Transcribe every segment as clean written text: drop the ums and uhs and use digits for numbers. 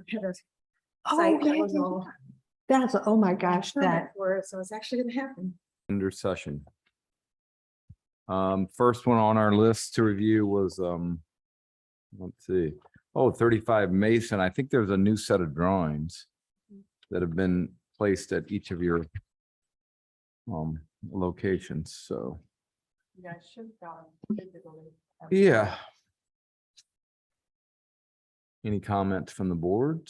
had a Oh, site that yeah, was all that's, oh my gosh, permit that, for it, so it's actually gonna happen. Under session. First one on our list to review was, let's see, 35 Mason. I think there's a new set of drawings that have been placed at each of your locations, so, Yeah, I should have digitally. yeah. Any comments from the board?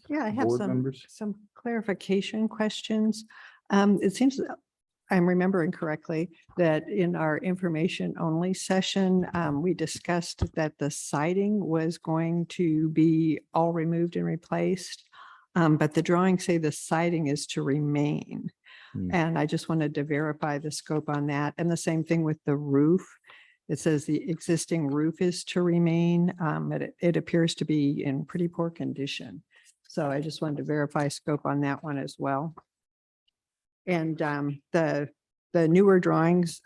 yeah, I have Board some, members? some clarification questions. It seems that I'm remembering correctly that in our information only session, we discussed that the siding was going to be all removed and replaced. But the drawings say the siding is to remain. Hmm. And I just wanted to verify the scope on that. And the same thing with the roof. It says the existing roof is to remain, but it appears to be in pretty poor condition. So I just wanted to verify scope on that one as well. And the newer drawings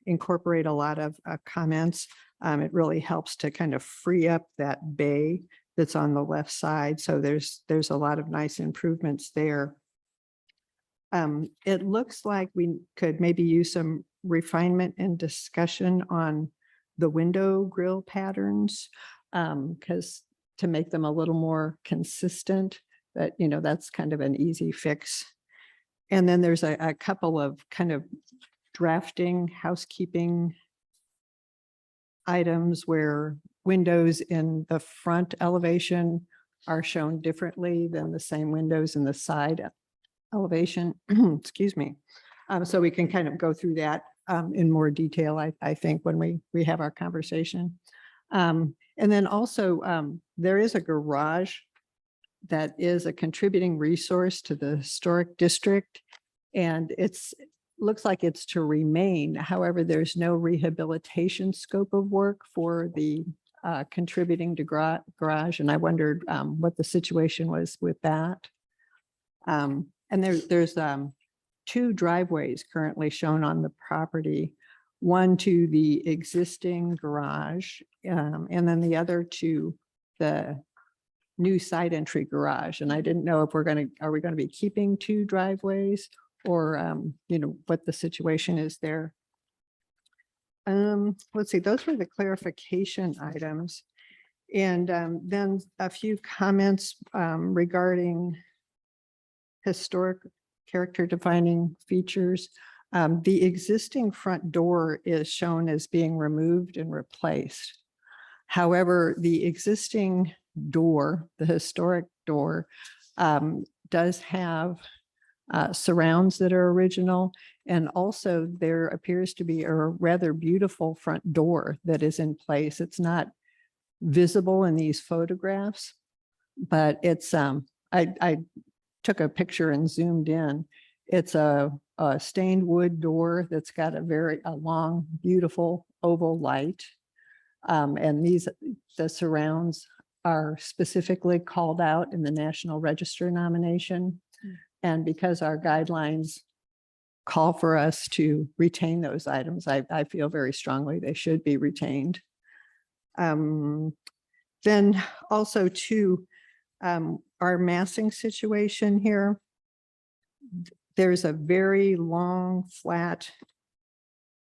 incorporate a lot of comments. It really helps to kind of free up that bay that's on the left side. So there's a lot of nice improvements there. It looks like we could maybe use some refinement and discussion on the window grill patterns, because to make them a little more consistent, that, you know, that's kind of an easy fix. And then there's a couple of kind of drafting housekeeping items where windows in the front elevation are shown differently than the same windows in the side elevation. Excuse me. So we can kind of go through that in more detail, I think, when we have our conversation. And then also there is a garage that is a contributing resource to the historic district. And looks like it's to remain. However, there's no rehabilitation scope of work for the contributing to garage. And I wondered what the situation was with that. And there's two driveways currently shown on the property, one to the existing garage, and then the other to the new side entry garage. And I didn't know if are we going to be keeping two driveways or, you know, what the situation is there. Let's see, those were the clarification items. And then a few comments regarding historic character defining features. The existing front door is shown as being removed and replaced. However, the existing door, the historic door, does have surrounds that are original. And also there appears to be a rather beautiful front door that is in place. It's not visible in these photographs, but it's, I took a picture and zoomed in. It's a stained wood door that's got a long, beautiful oval light. And the surrounds are specifically called out in the National Register nomination. And because our guidelines call for us to retain those items, I feel very strongly they should be retained. Then also too, our massing situation here, there's a very long, flat,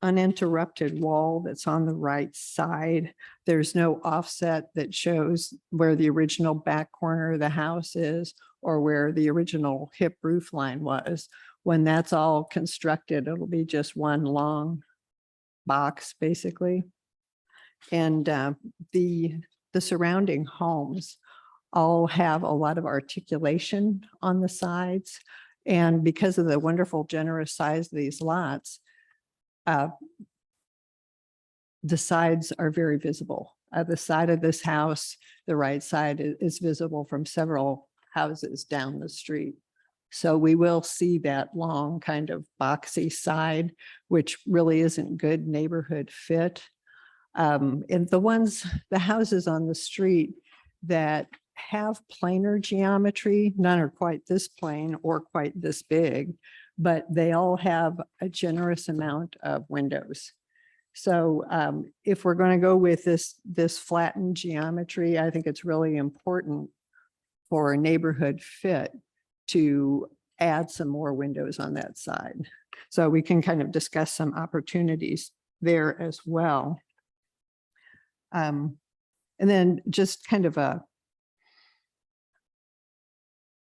uninterrupted wall that's on the right side. There's no offset that shows where the original back corner of the house is or where the original hip roof line was. When that's all constructed, it'll be just one long box, basically. And the surrounding homes all have a lot of articulation on the sides. And because of the wonderful, generous size of these lots, the sides are very visible. The side of this house, the right side is visible from several houses down the street. So we will see that long kind of boxy side, which really isn't good neighborhood fit. And the houses on the street that have planar geometry, none are quite this plain or quite this big, but they all have a generous amount of windows. So if we're going to go with this flattened geometry, I think it's really important for neighborhood fit to add some more windows on that side. So we can kind of discuss some opportunities there as well. And then just kind of a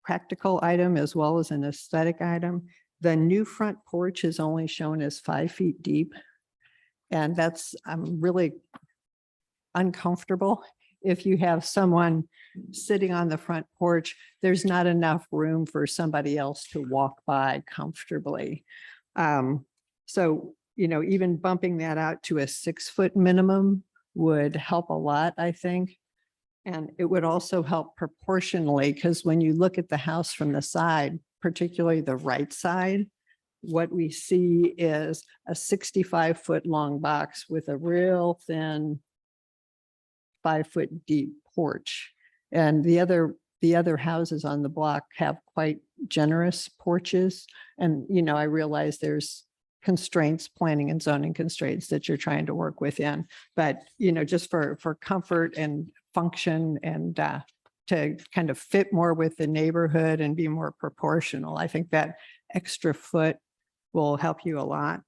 practical item as well as an aesthetic item. The new front porch is only shown as 5 feet deep. And that's, I'm really uncomfortable. If you have someone sitting on the front porch, there's not enough room for somebody else to walk by comfortably. So, you know, even bumping that out to a 6-foot minimum would help a lot, I think. And it would also help proportionally, because when you look at the house from the side, particularly the right side, what we see is a 65-foot long box with a real thin 5-foot deep porch. And the other houses on the block have quite generous porches. And, you know, I realize there's constraints, planning and zoning constraints that you're trying to work within. But, you know, just for comfort and function and to kind of fit more with the neighborhood and be more proportional, I think that extra foot will help you a lot.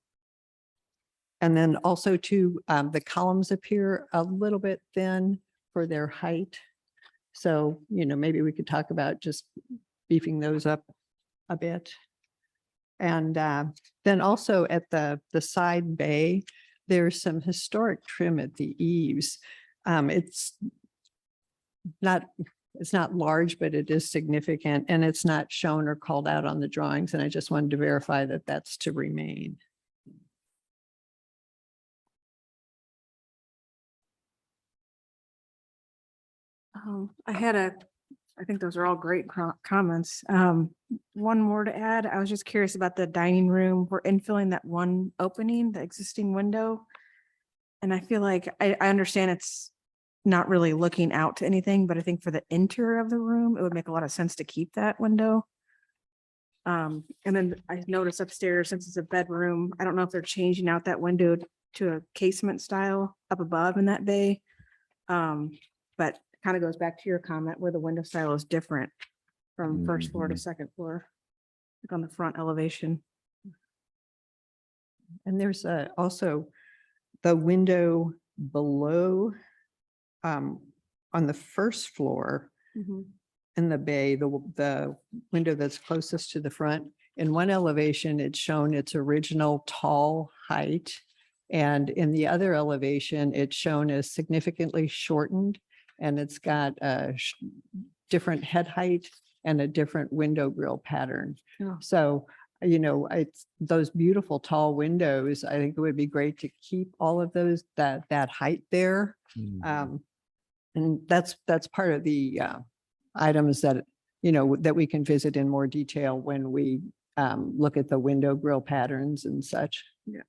And then also too, the columns appear a little bit thin for their height. So, you know, maybe we could talk about just beefing those up a bit. And then also at the side bay, there's some historic trim at the eaves. It's not large, but it is significant, and it's not shown or called out on the drawings. And I just wanted to verify that that's to remain. I think those are all great comments. One more to add. I was just curious about the dining room. We're infilling that one opening, the existing window. And I feel like I understand it's not really looking out to anything, but I think for the interior of the room, it would make a lot of sense to keep that window. And then I noticed upstairs, since it's a bedroom, I don't know if they're changing out that window to a casement style up above in that bay. But kind of goes back to your comment where the window style is different from first floor to second floor, like on the front elevation. And there's also the window below on the first floor in the bay, the window that's closest to the front. In one elevation, it's shown its original tall height. And in the other elevation, it's shown as significantly shortened. And it's got a different head height and a different window grill pattern. Oh. So, you know, it's those beautiful tall windows. I think it would be great to keep all of those, that height there. And that's part of the items that, you know, that we can visit in more detail when we look at the window grill patterns and such. Yeah.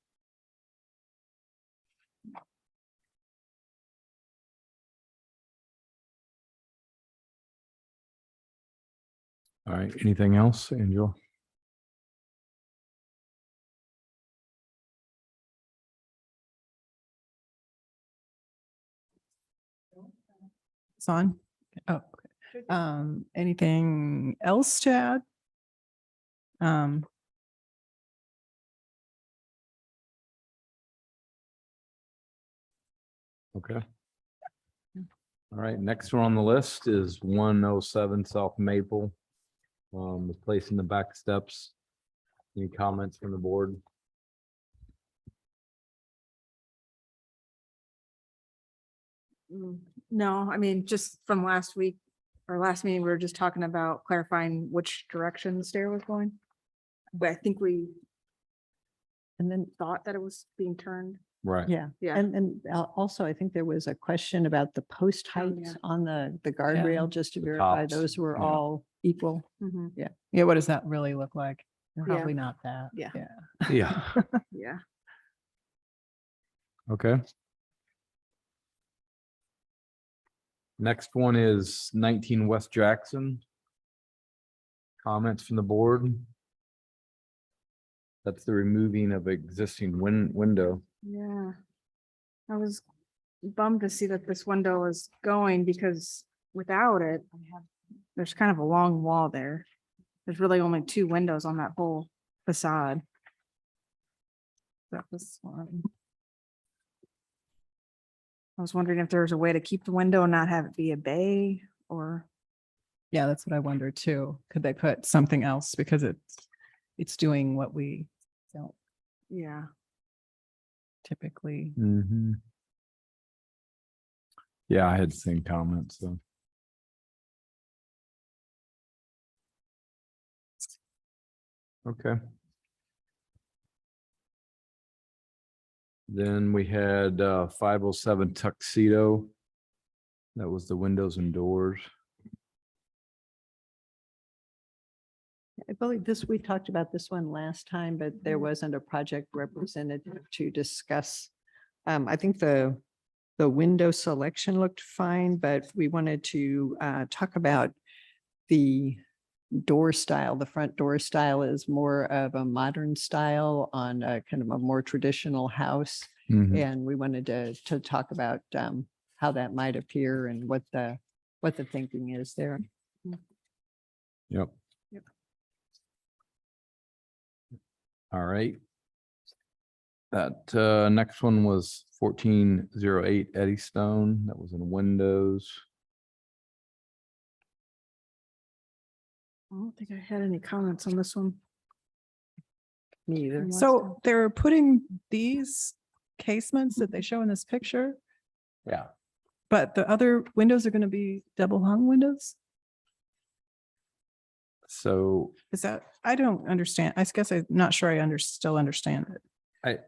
All right, anything else, Angela? It's on. Oh, okay. Anything else to add? Okay. All right, next one on the list is 107 South Maple. Replacing the back steps. Any comments from the board? No, I mean, just from last week or last meeting, we were just talking about clarifying which direction the stair was going. But I think we And then, thought that it was being turned. Right. yeah. Yeah. And also, I think there was a question about the post Oh, heights yeah. on the guardrail, just to The verify tops, those were yeah. all equal. Mhm. Yeah, what does that really look like? Yeah. Probably not that. Yeah. Yeah, Yeah. okay. Next one is 19 West Jackson. Comments from the board? That's the removing of existing window. Yeah. I was bummed to see that this window is going because without it, there's kind of a long wall there. There's really only 2 windows on that whole facade. That was one. I was wondering if there was a way to keep the window and not have it be a bay or, Yeah, that's what I wondered too. Could they put something else because it's doing what we don't yeah. typically. Mhm. Yeah, I had the same comments, so. Okay. Then we had 507 Tuxedo. That was the windows and doors. I believe this, we talked about this one last time, but there Mhm. wasn't a project representative to discuss. I think the window selection looked fine, but we wanted to talk about the door style. The front door style is more of a modern style on a kind of a more traditional house. Mhm. And we wanted to talk about how that might appear and what the thinking is there. Yep. Yep. All right. That next one was 1408 Eddystone. That was in windows. I don't think I had any comments on this one. Me either. from last So time. they're putting these casements that they show in this picture, Yeah. but the other windows are going to be double hung windows? So Is that, I don't understand. I guess I'm not sure I still understand it. I,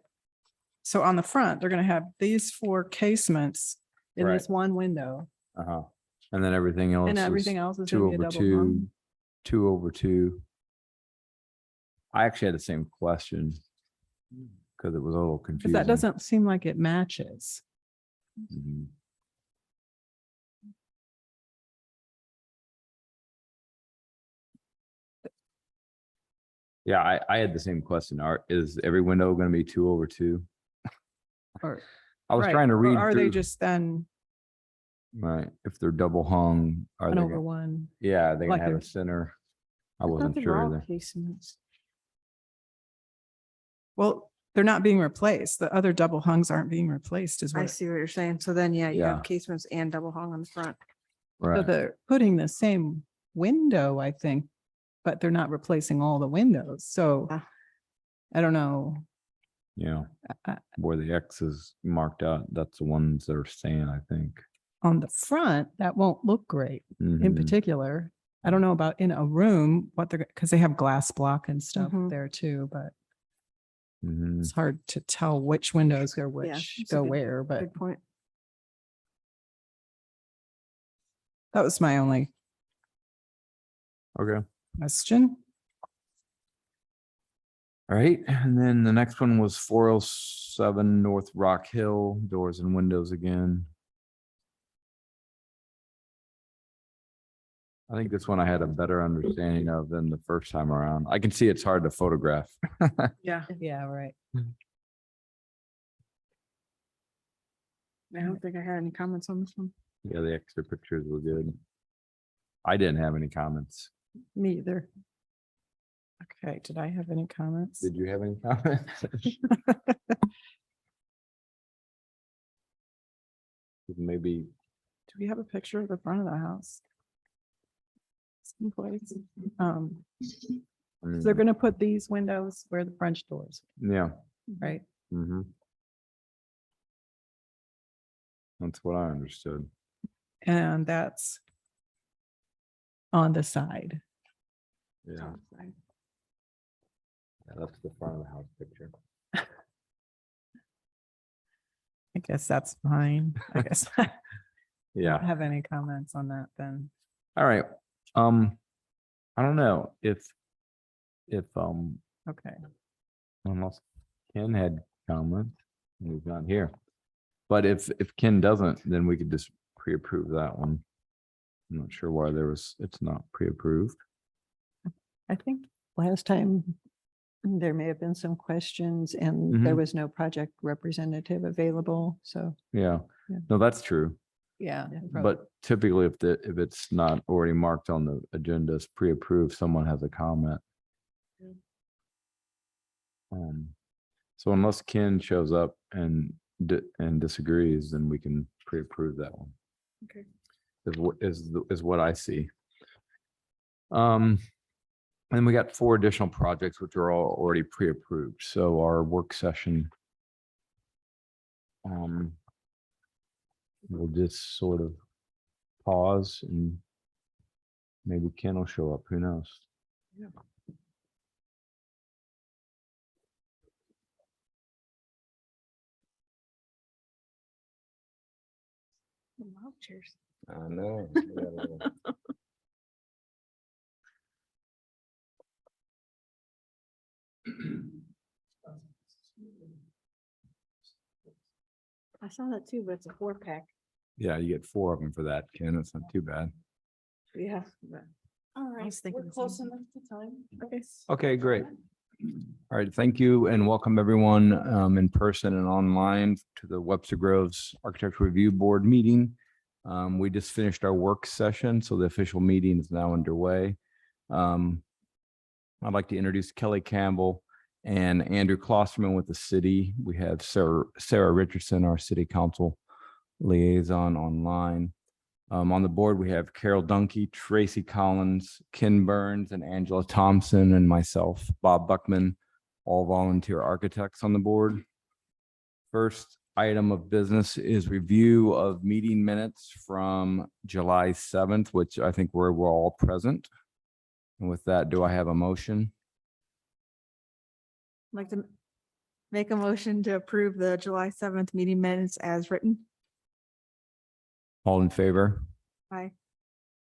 So on the front, they're going to have these 4 casements in this Right. one window uh-huh. And then everything else and is everything else is 2 going to be a over double 2, hung. 2 over 2. I actually had the same question because it was a little Because confusing. that doesn't seem like it matches. Mhm. Yeah, I had the same question. Is every window going to be 2 over 2? Or, I was right, trying to or read are they through, just then right, if they're double hung, are one they, over gonna- one? yeah, they like gonna have a they're- center. I thought wasn't they were sure all either. casements. Well, they're not being replaced. The other double hungs aren't being replaced is I what. see what you're saying. So then, yeah, you Yeah. have casements and double hung on the front. So Right, they're putting the same window, I think, but they're not replacing all the windows. So Yeah. I don't know. yeah, I- where the X is marked out, that's the ones that are staying, I think. On the front, that won't look great in Mhm. particular. I don't know about in a room, what they're, because they have glass block and stuff Mhm. there too, but Mhm. it's hard to tell which windows go which, that's a go good- where, but Good point. that was my only Okay, question. all right, and then the next one was 407 North Rock Hill, doors and windows again. I think this one I had a better understanding of than the first time around. I can see it's hard to photograph. Yeah. Yeah, right. I don't think I had any comments on this one. Yeah, the extra pictures were good. I didn't have any comments. Me either. Okay, did I have any comments? Did you have any comments? Maybe, Do we have a picture of the front of the house? Someplace. So they're gonna put these windows where the French doors, yeah. right? Mm-hmm. That's what I understood. And that's on the side. Yeah. Yeah, that's the front of the house picture. I guess that's fine. I guess I Yeah. don't have any comments on that then. All right. I don't know if Okay. unless Ken had comments, and he's not here. But if Ken doesn't, then we could just pre-approve that one. I'm not sure why it's not pre-approved. I think last time there may have been some questions and there Mhm. was no project representative available. So Yeah, Yeah. no, that's true. Yeah. But typically if it's not already marked on the agenda as pre-approved, someone has a comment. So unless Ken shows up and disagrees, then we can pre-approve that one. Okay. Is what I see. And we got 4 additional projects which are all already pre-approved. So our work session we'll just sort of pause and maybe Ken will show up. Who knows? Cheers. I know. I saw that too, but it's a 4-pack. Yeah, you get 4 of them for that, Ken. That's not too bad. Yeah. All right, was thinking we're the close same enough to time. Okay. Okay, great. All right, thank you and welcome everyone in person and online to the Webster Groves Architectural Review Board meeting. We just finished our work session, so the official meeting is now underway. I'd like to introduce Kelly Campbell and Andrew Klosterman with the city. We have Sarah Richardson, our city council liaison online. On the board, we have Carol Dunkey, Tracy Collins, Ken Burns, and Angela Thompson, and myself, Bob Buckman, all volunteer architects on the board. First item of business is review of meeting minutes from July 7th, which I think we're all present. And with that, do I have a motion? I'd like to make a motion to approve the July 7th meeting minutes as written. All in favor? Aye.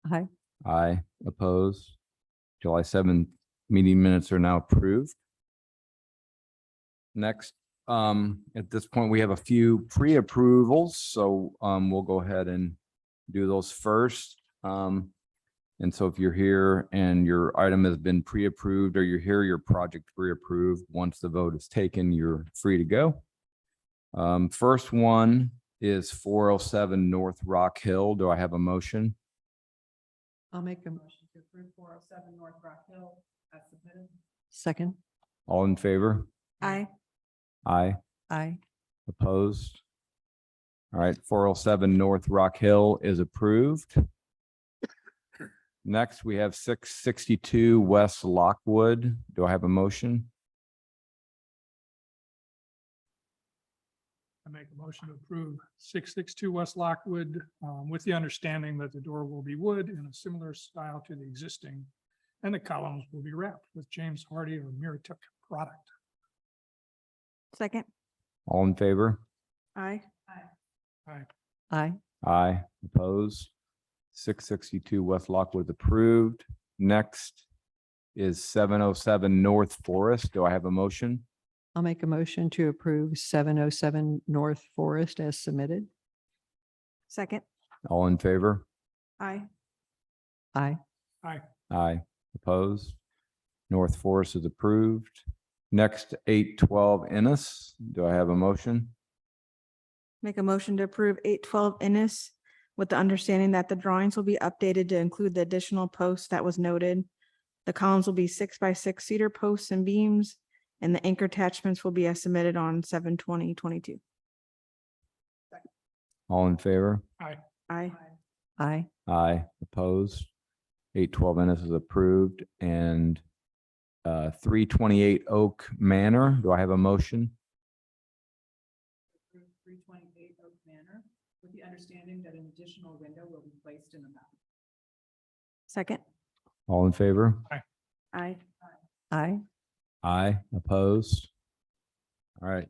Hi. Aye. Opposed? July 7th meeting minutes are now approved. Next, at this point, we have a few pre-approvals, so we'll go ahead and do those first. And so if you're here and your item has been pre-approved or you're here, your project pre-approved, once the vote is taken, you're free to go. First one is 407 North Rock Hill. Do I have a motion? I'll make a motion to approve 407 North Rock Hill as submitted. Second. All in favor? Aye. Aye. Aye. Opposed? All right, 407 North Rock Hill is approved. Next, we have 662 West Lockwood. Do I have a motion? I make a motion to approve 662 West Lockwood with the understanding that the door will be wood in a similar style to the existing, and the columns will be wrapped with James Hardy or Miratech product. Second. All in favor? Aye. Aye. Aye. Aye. Opposed? 662 West Lockwood approved. Next is 707 North Forest. Do I have a motion? I'll make a motion to approve 707 North Forest as submitted. Second. All in favor? Aye. Aye. Aye. Aye. Opposed? North Forest is approved. Next, 812 Ennis. Do I have a motion? Make a motion to approve 812 Innis with the understanding that the drawings will be updated to include the additional post that was noted. The columns will be 6x6 cedar posts and beams, and the anchor attachments will be as submitted on 7/20/22. All in favor? Aye. Aye. Aye. Opposed? 812 Ennis is approved. And 328 Oak Manor. Do I have a motion? 328 Oak Manor with the understanding that an additional window will be placed in the back. Second. All in favor? Aye. Aye. Aye. Opposed? All right.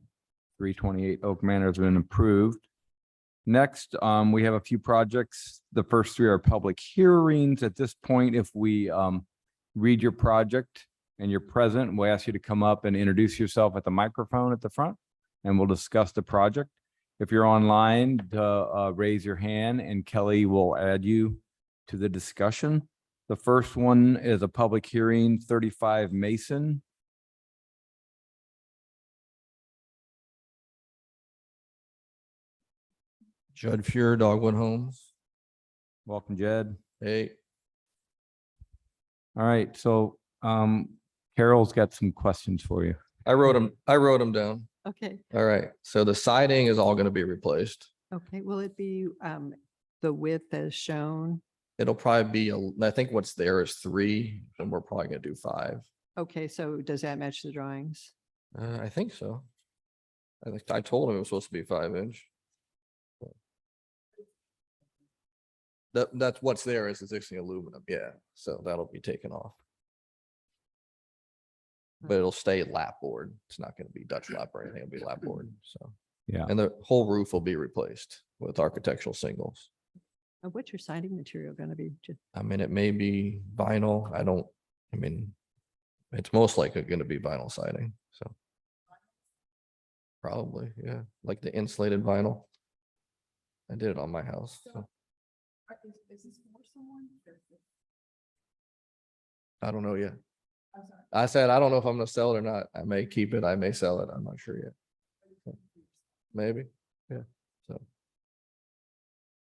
328 Oak Manor has been approved. Next, we have a few projects. The first 3 are public hearings. At this point, if we read your project and you're present, we ask you to come up and introduce yourself at the microphone at the front, and we'll discuss the project. If you're online, raise your hand and Kelly will add you to the discussion. The first one is a public hearing, 35 Mason. Judd Fuhr, Dogwood Homes. Welcome, Jed. Hey, All right, so Carol's got some questions for you. I wrote them down. Okay, All right. So the siding is all going to be replaced. okay. Will it be the width as shown? It'll probably be, I think what's there is 3, and we're probably going to do 5. Okay, so does that match the drawings? I think so. I told him it was supposed to be 5-inch. That's what's there is existing aluminum. Yeah. So that'll be taken off. But it'll stay lap board. It's not going to be Dutch lap or anything. It'll be lap board. So, Yeah. and the whole roof will be replaced with architectural shingles. What's your siding material going to be? I mean, it may be vinyl. It's most likely going to be vinyl siding. So probably, yeah, like the insulated vinyl. I did it on my house. So Is this for someone? I don't know yet. I'm sorry. I said, I don't know if I'm gonna sell it or not. I may keep it. I may sell it. I'm not sure yet. So, maybe, yeah. So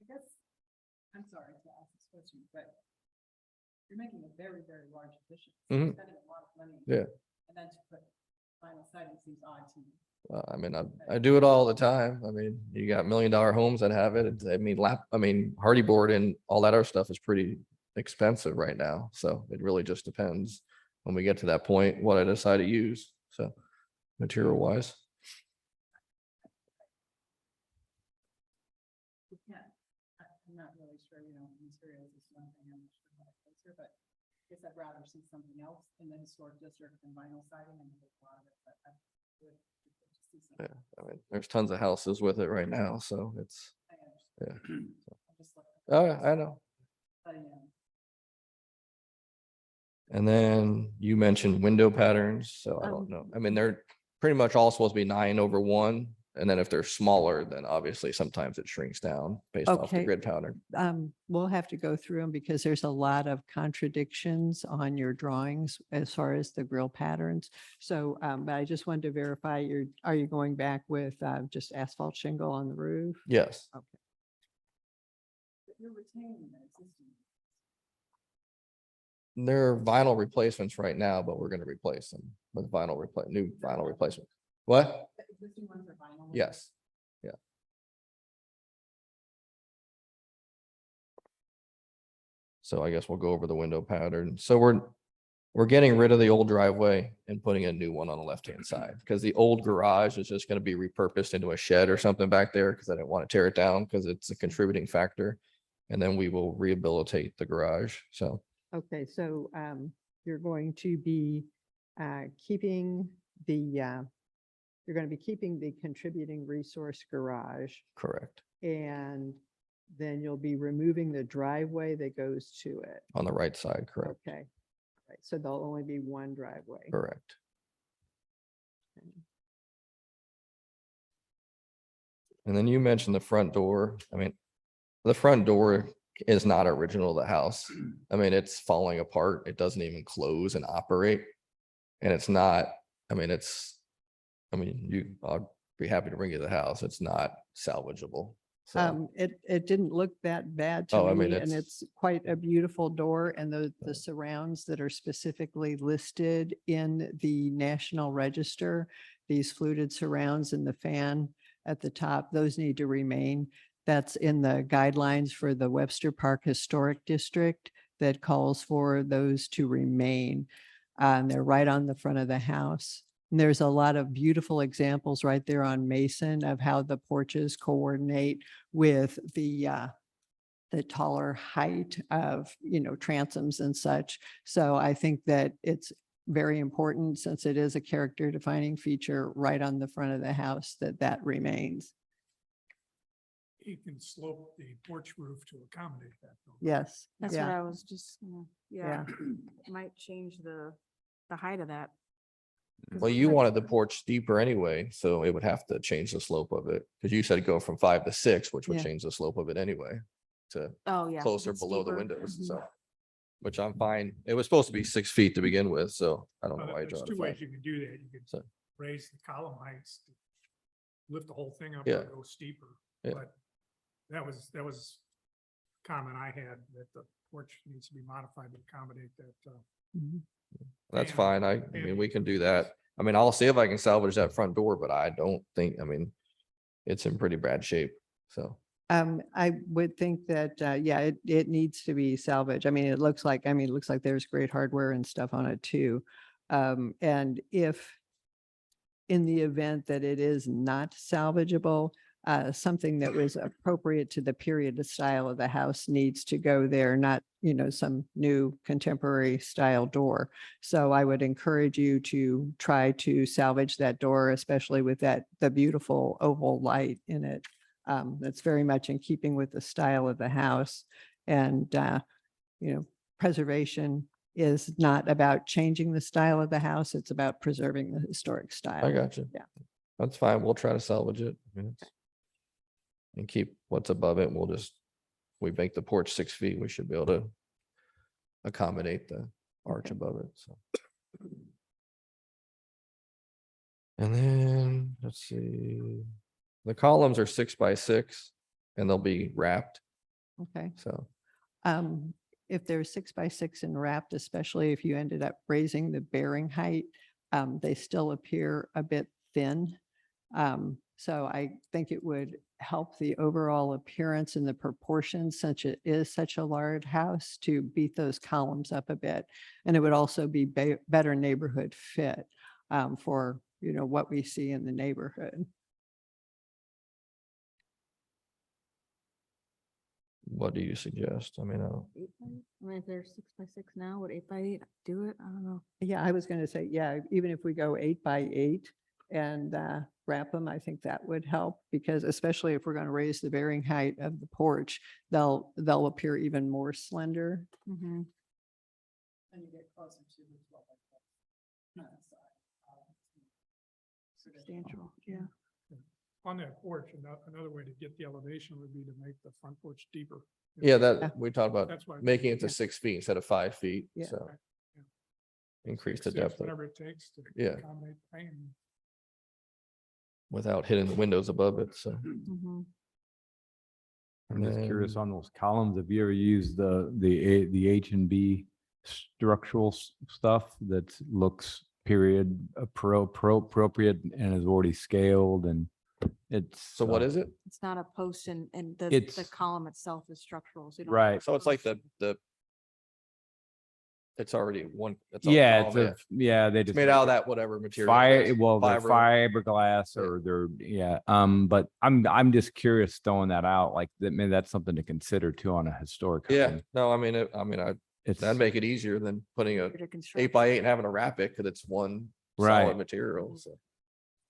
I guess, I'm sorry to ask this question, but you're making a very, very large addition. So you're Mhm. Spending a lot of money. Yeah. And then to put vinyl siding seems odd to me. I do it all the time. I mean, you got $1 million homes that have it. Hardy board and all that other stuff is pretty expensive right now. So it really just depends when we get to that point, what I decide to use. So material wise. You can't, I'm not really sure, materials is one thing, I'm not sure how to answer, but I guess I'd rather see something else in the historic district than vinyl siding and there's a lot of it, but I would prefer to see something. Yeah. There's tons of houses with it right now. So it's, I understand. yeah. I'm just looking. Oh, I know. But, yeah. And then you mentioned window patterns, so I don't know. I mean, they're pretty much all supposed to be 9/1. And then if they're smaller, then obviously sometimes it shrinks down based off the Okay. grid pattern. We'll have to go through them because there's a lot of contradictions on your drawings as far as the grill patterns. So, but I just wanted to verify are you going back with just asphalt shingle on the roof? Yes, But you're retaining the existing. they're vinyl replacements right now, but we're gonna replace them with new vinyl replacement. What? The existing ones are vinyl. ones? Yes. Yeah. So I guess we'll go over the window pattern. So we're getting rid of the old driveway and putting a new one on the left-hand side because the old garage is just going to be repurposed into a shed or something back there because I didn't want to tear it down because it's a contributing factor. And then we will rehabilitate the garage. So Okay, so you're going to be keeping you're going to be keeping the contributing resource garage, correct. and then you'll be removing the driveway that goes to it. On the right side, correct, Okay. Right, so there'll only be one driveway. correct. And then you mentioned the front door. I mean, the front door is not original to the house. I mean, it's falling apart. It doesn't even close and operate. And it's not, I'll be happy to bring you to the house. It's not salvageable. So, It didn't look that bad to Oh, I mean, me, and it's- it's quite a beautiful door, and the surrounds that are specifically listed in the National Register, these fluted surrounds and the fan at the top, those need to remain. That's in the guidelines for the Webster Park Historic District that calls for those to remain. And they're right on the front of the house. And there's a lot of beautiful examples right there on Mason of how the porches coordinate with the taller height of, transoms and such. So I think that it's very important, since it is a character defining feature right on the front of the house, that remains. You can slope the porch roof to accommodate that. though. Yes. That's what Yeah. I was just, yeah, might change the height of that. well, you wanted the porch steeper anyway, so it would have to change the slope of it. Because you said go from 5 to 6, which would Yeah. change the slope of it anyway to Oh, yeah. closer it's below the steeper. windows, Mhm. so. Which I'm fine. It was supposed to be 6 feet to begin with, so I don't know why I There's draw it two to ways 5. you could do that. You could So- raise the column heights, to lift the whole thing up Yeah. and go steeper. Yeah. But that was comment I had, that the porch needs to be modified to accommodate that. That's And- fine. I mean, we can do that. I mean, I'll see if I can salvage that front door, but I don't think, I mean, it's in pretty bad shape, so. I would think that, yeah, it needs to be salvaged. I mean, it looks like there's great hardware and stuff on it too. And if in the event that it is not salvageable, something that was appropriate to the period, the style of the house needs to go there, not, some new contemporary style door. So I would encourage you to try to salvage that door, especially with the beautiful oval light in it. That's very much in keeping with the style of the house. And, preservation is not about changing the style of the house. It's about preserving the historic style. I got you. Yeah. That's fine. We'll try to salvage it. And keep what's above it. We make the porch 6 feet. We should be able to accommodate the arch above it, so. And then, let's see, the columns are 6 by 6 and they'll be wrapped, Okay. so. If they're 6 by 6 and wrapped, especially if you ended up raising the bearing height, they still appear a bit thin. So I think it would help the overall appearance and the proportions, since it is such a large house, to beat those columns up a bit. And it would also be better neighborhood fit for, what we see in the neighborhood. What do you suggest? I mean, I mean, if they're 6 by 6 now, would 8 by 8 do it? I don't know. Yeah, I was going to say, yeah, even if we go 8 by 8 and wrap them, I think that would help, because especially if we're going to raise the bearing height of the porch, they'll appear even more slender. Mhm. And you get closer to the 12 by 12 side. Substantial, yeah. On that porch, another way to get the elevation would be to make the front porch deeper. yeah, that, we talked about That's why. making it to Yeah. 6 feet instead of 5 feet, Yeah. so. Right, yeah. Increase the 6, depth of- Whatever it takes to Yeah. accommodate the pain. without hitting the windows above it, so. Mhm. I'm just curious then- on those columns. Have you ever used the H&B structural stuff that looks period appropriate and is already scaled, and it's. So what is it? It's not a post and the It's- column itself is structural. So you don't Right. have So it's like posts. it's already one. it's all Yeah, column, they It's just. made out of that whatever material. it Fire, is, well, they're fiber. fiberglass Yeah. or but I'm just curious throwing that out, like that, maybe that's something to consider too on a historic. Yeah, home. no, I mean, It's, that'd make it easier than putting a Under 8 construction. by 8 and having to wrap it because it's one Right. solid material, so.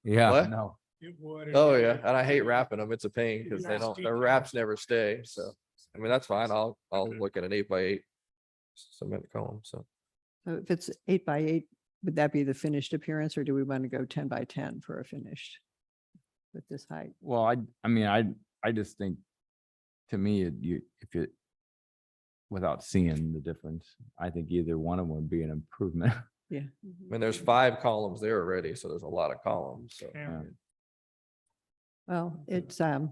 yeah, What? no, It would. Oh, yeah, and I hate wrapping them. It's a pain because Yeah. the wraps never stay, so. I mean, that's fine. I'll look at an 8 by 8 cement column, so. So if it's 8 by 8, would that be the finished appearance, or do we want to go 10 by 10 for a finished with this height? well, I mean, I just think, to me, if it, without seeing the difference, I think either one of them would be an improvement. I mean, there's 5 columns there already, so there's a lot of columns, so. Yeah. Well, it's, I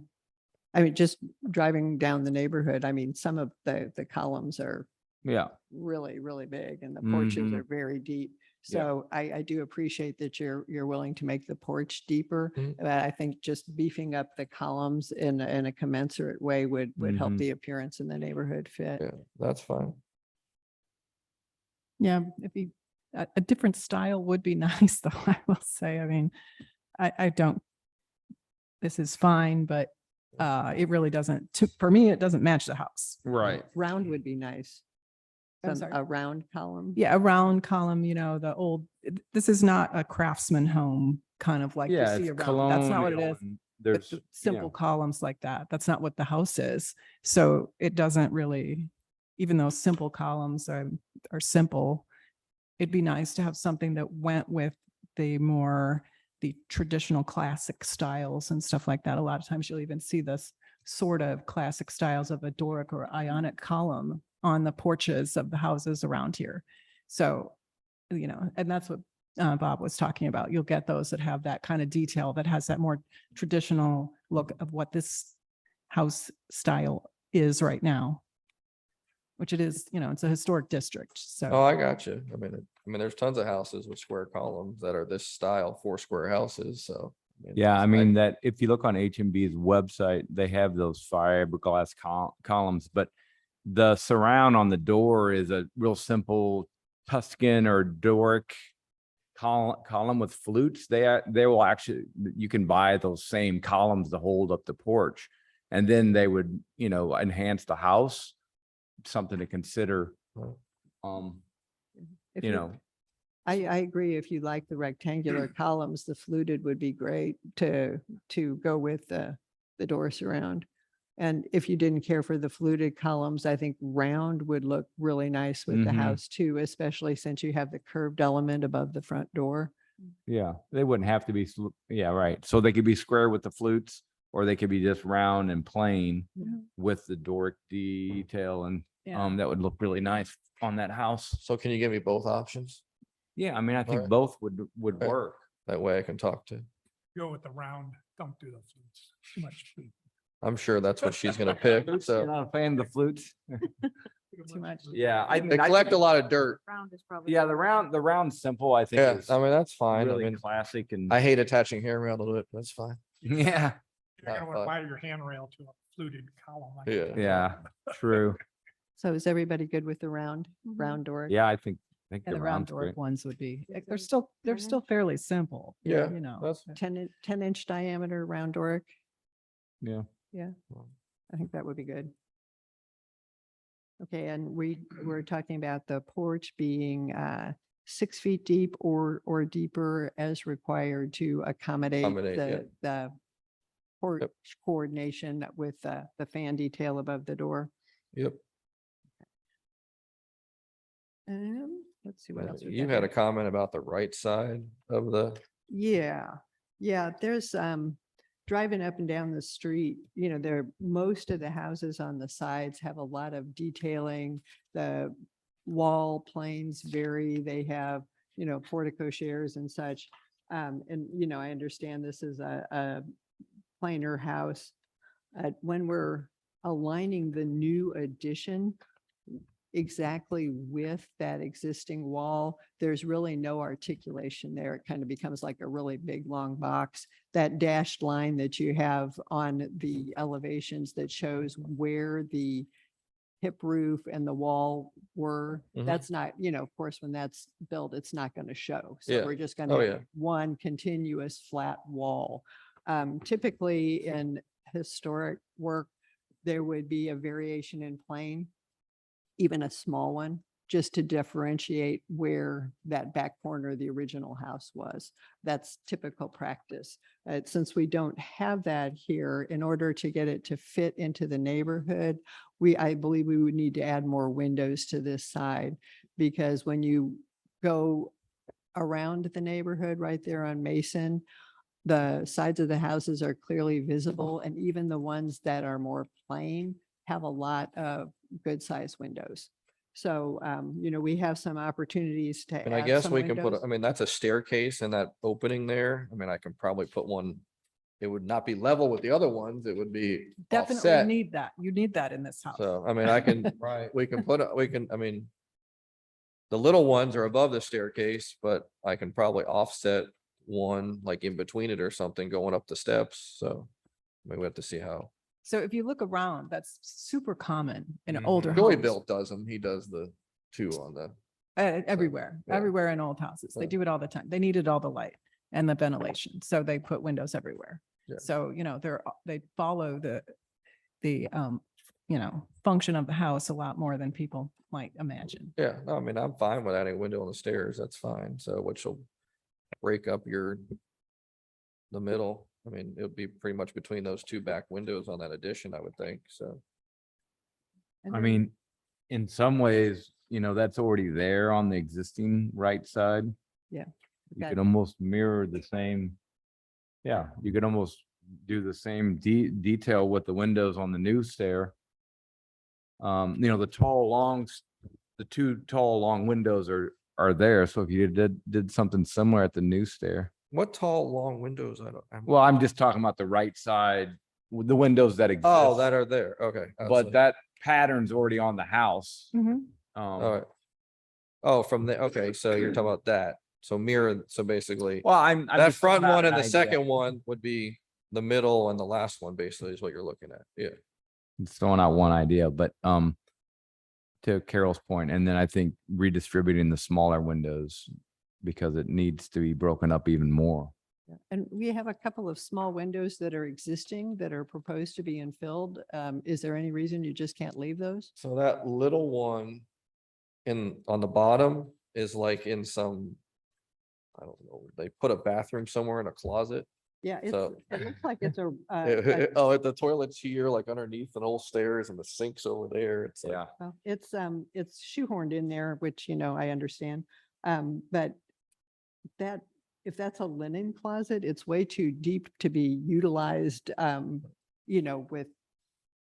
mean, just driving down the neighborhood, I mean, some of the columns are Yeah, really, really big, and the porches Mhm. are very deep. Yeah. So I do appreciate that you're willing to make the porch deeper. Mhm. But I think just beefing up the columns in a commensurate way would help Mhm. the appearance in the neighborhood fit. Yeah, that's fine. Yeah, if you, a different style would be nice, though, I will say. I mean, I don't, this is fine, but it really doesn't, for me, it doesn't match the house. right. Round would be nice. I'm Some- sorry. A round column. Yeah, a round column, the old, this is not a craftsman home, kind of like you Yeah, see it's around. That's not what it colonial is. and It's There's the simple columns like that. That's not what the house is. So it doesn't really, even though simple columns are simple, it'd be nice to have something that went with the traditional classic styles and stuff like that. A lot of times you'll even see this sort of classic styles of a Doric or Ionic column on the porches of the houses around here. So, and that's what Bob was talking about. You'll get those that have that kind of detail that has that more traditional look of what this house style is right now. Which it is, you know, it's a historic district, Oh, so. I got you. I mean, there's tons of houses with square columns that are this style, 4 square houses, so. Yeah, I mean that if you look on HMB's website, they have those fiberglass columns, but the surround on the door is a real simple Tuscan or Doric column with flutes. They will actually, you can buy those same columns to hold up the porch. And then they would, you know, enhance the house, something to consider. If You know, I agree. If you like the rectangular columns, the fluted would be great to go with the door surround. And if you didn't care for the fluted columns, I think round would look really nice with the Mhm. house too, especially since you have the curved element above the front door. yeah, they wouldn't have to be, yeah, right. So they could be square with the flutes, or they could be just round and plain Yeah. with the Doric detail, and Yeah. that would look really nice on that house. So can you give me both options? Yeah, I mean, I think Alright. both would Okay. work. That way I can talk to, Go with the round, don't do the flutes, too much. flute. I'm sure that's what she's gonna pick, You're so. not a fan of the flutes? Too much. Yeah, I They mean, collect a lot of dirt. Round is probably. yeah, the round simple, I think Yeah, is I mean, that's fine. I really mean, classic and, I hate attaching handrail to it, but that's fine. yeah, You're gonna Not want to fun. wire your handrail to a fluted column. like Yeah. that. yeah, true. So is everybody good with the round Mhm. door? Yeah, I think And the the round round's door great. ones would be, they're Those still, they're round? still fairly simple. Yeah, You know. that's- 10-inch diameter round Doric. Yeah. I think that would be good. Okay, and we're talking about the porch being 6 feet deep or deeper as required to accommodate Accommodate, yeah. the porch coordination with the fan detail above the door. Yep. Let's see what else. we You got had a here. comment about the right side of the, Yeah, there's driving up and down the street, you know, most of the houses on the sides have a lot of detailing. The wall planes vary. They have, you know, portico shares and such. And, you know, I understand this is a plainer house. When we're aligning the new addition exactly with that existing wall, there's really no articulation there. It kind of becomes like a really big, long box. That dashed line that you have on the elevations that shows where the hip roof and the wall were, Mhm. that's not, you know, of course, when that's built, it's not going to show. So Yeah. we're just going Oh, to yeah. have one continuous flat wall. Typically in historic work, there would be a variation in plane, even a small one, just to differentiate where that back corner of the original house was. That's typical practice. Since we don't have that here, in order to get it to fit into the neighborhood, I believe we would need to add more windows to this side, because when you go around the neighborhood right there on Mason, the sides of the houses are clearly visible, and even the ones that are more plain have a lot of good sized windows. So, you know, we have some opportunities to and I add guess some we can put, windows. I mean, that's a staircase in that opening there. I mean, I can probably put one. It would not be level with the other ones. It would be Definitely offset. need that. You need that in this house. So, I mean, I can, Right. we can put, I mean, the little ones are above the staircase, but I can probably offset one like in between it or something going up the steps. So I mean, we have to see how. So if you look around, that's super common in Mhm. older Joey homes. Built does them. He does the two on the, Everywhere, yeah. everywhere in old houses. They Yeah. do it all the time. They needed all the light and the ventilation. So they put windows everywhere. Yeah. So, you know, they follow the you know, function of the house a lot more than people might imagine. yeah, no, I mean, I'm fine with adding a window on the stairs. That's fine. So which will break up the middle. I mean, it would be pretty much between those two back windows on that addition, I would think. So. And I then- mean, in some ways, you know, that's already there on the existing right side. Yeah, You got could it. almost mirror the same. Yeah, you could almost do the same detail with the windows on the new stair. You know, the two tall, long windows are there. So if you did something similar at the new stair. What tall, long windows? I don't. Well, I'm just talking about the right side the windows that exist. Oh, that are there. Okay. I was But like, that pattern's already on the house. Mhm. all right. Oh, from the, okay, so you're talking about that. So mirror, so basically, Well, I'm that just front throwing out one and an the idea. second one would be the middle and the last one basically is what you're looking at. Yeah. Just throwing out one idea, but to Carol's point, and then I think redistributing the smaller windows because it needs to be broken up even more. Yeah. And we have a couple of small windows that are existing that are proposed to be infilled. Is there any reason you just can't leave those? So that little one on the bottom is like in some, I don't know, they put a bathroom somewhere in a closet. Yeah, So- it looks like it's a, Oh, the toilet's here, like underneath an old stairs and the sink's over there. It's like, well, it's shoehorned in there, which, I understand. But that, if that's a linen closet, it's way too deep to be utilized, with,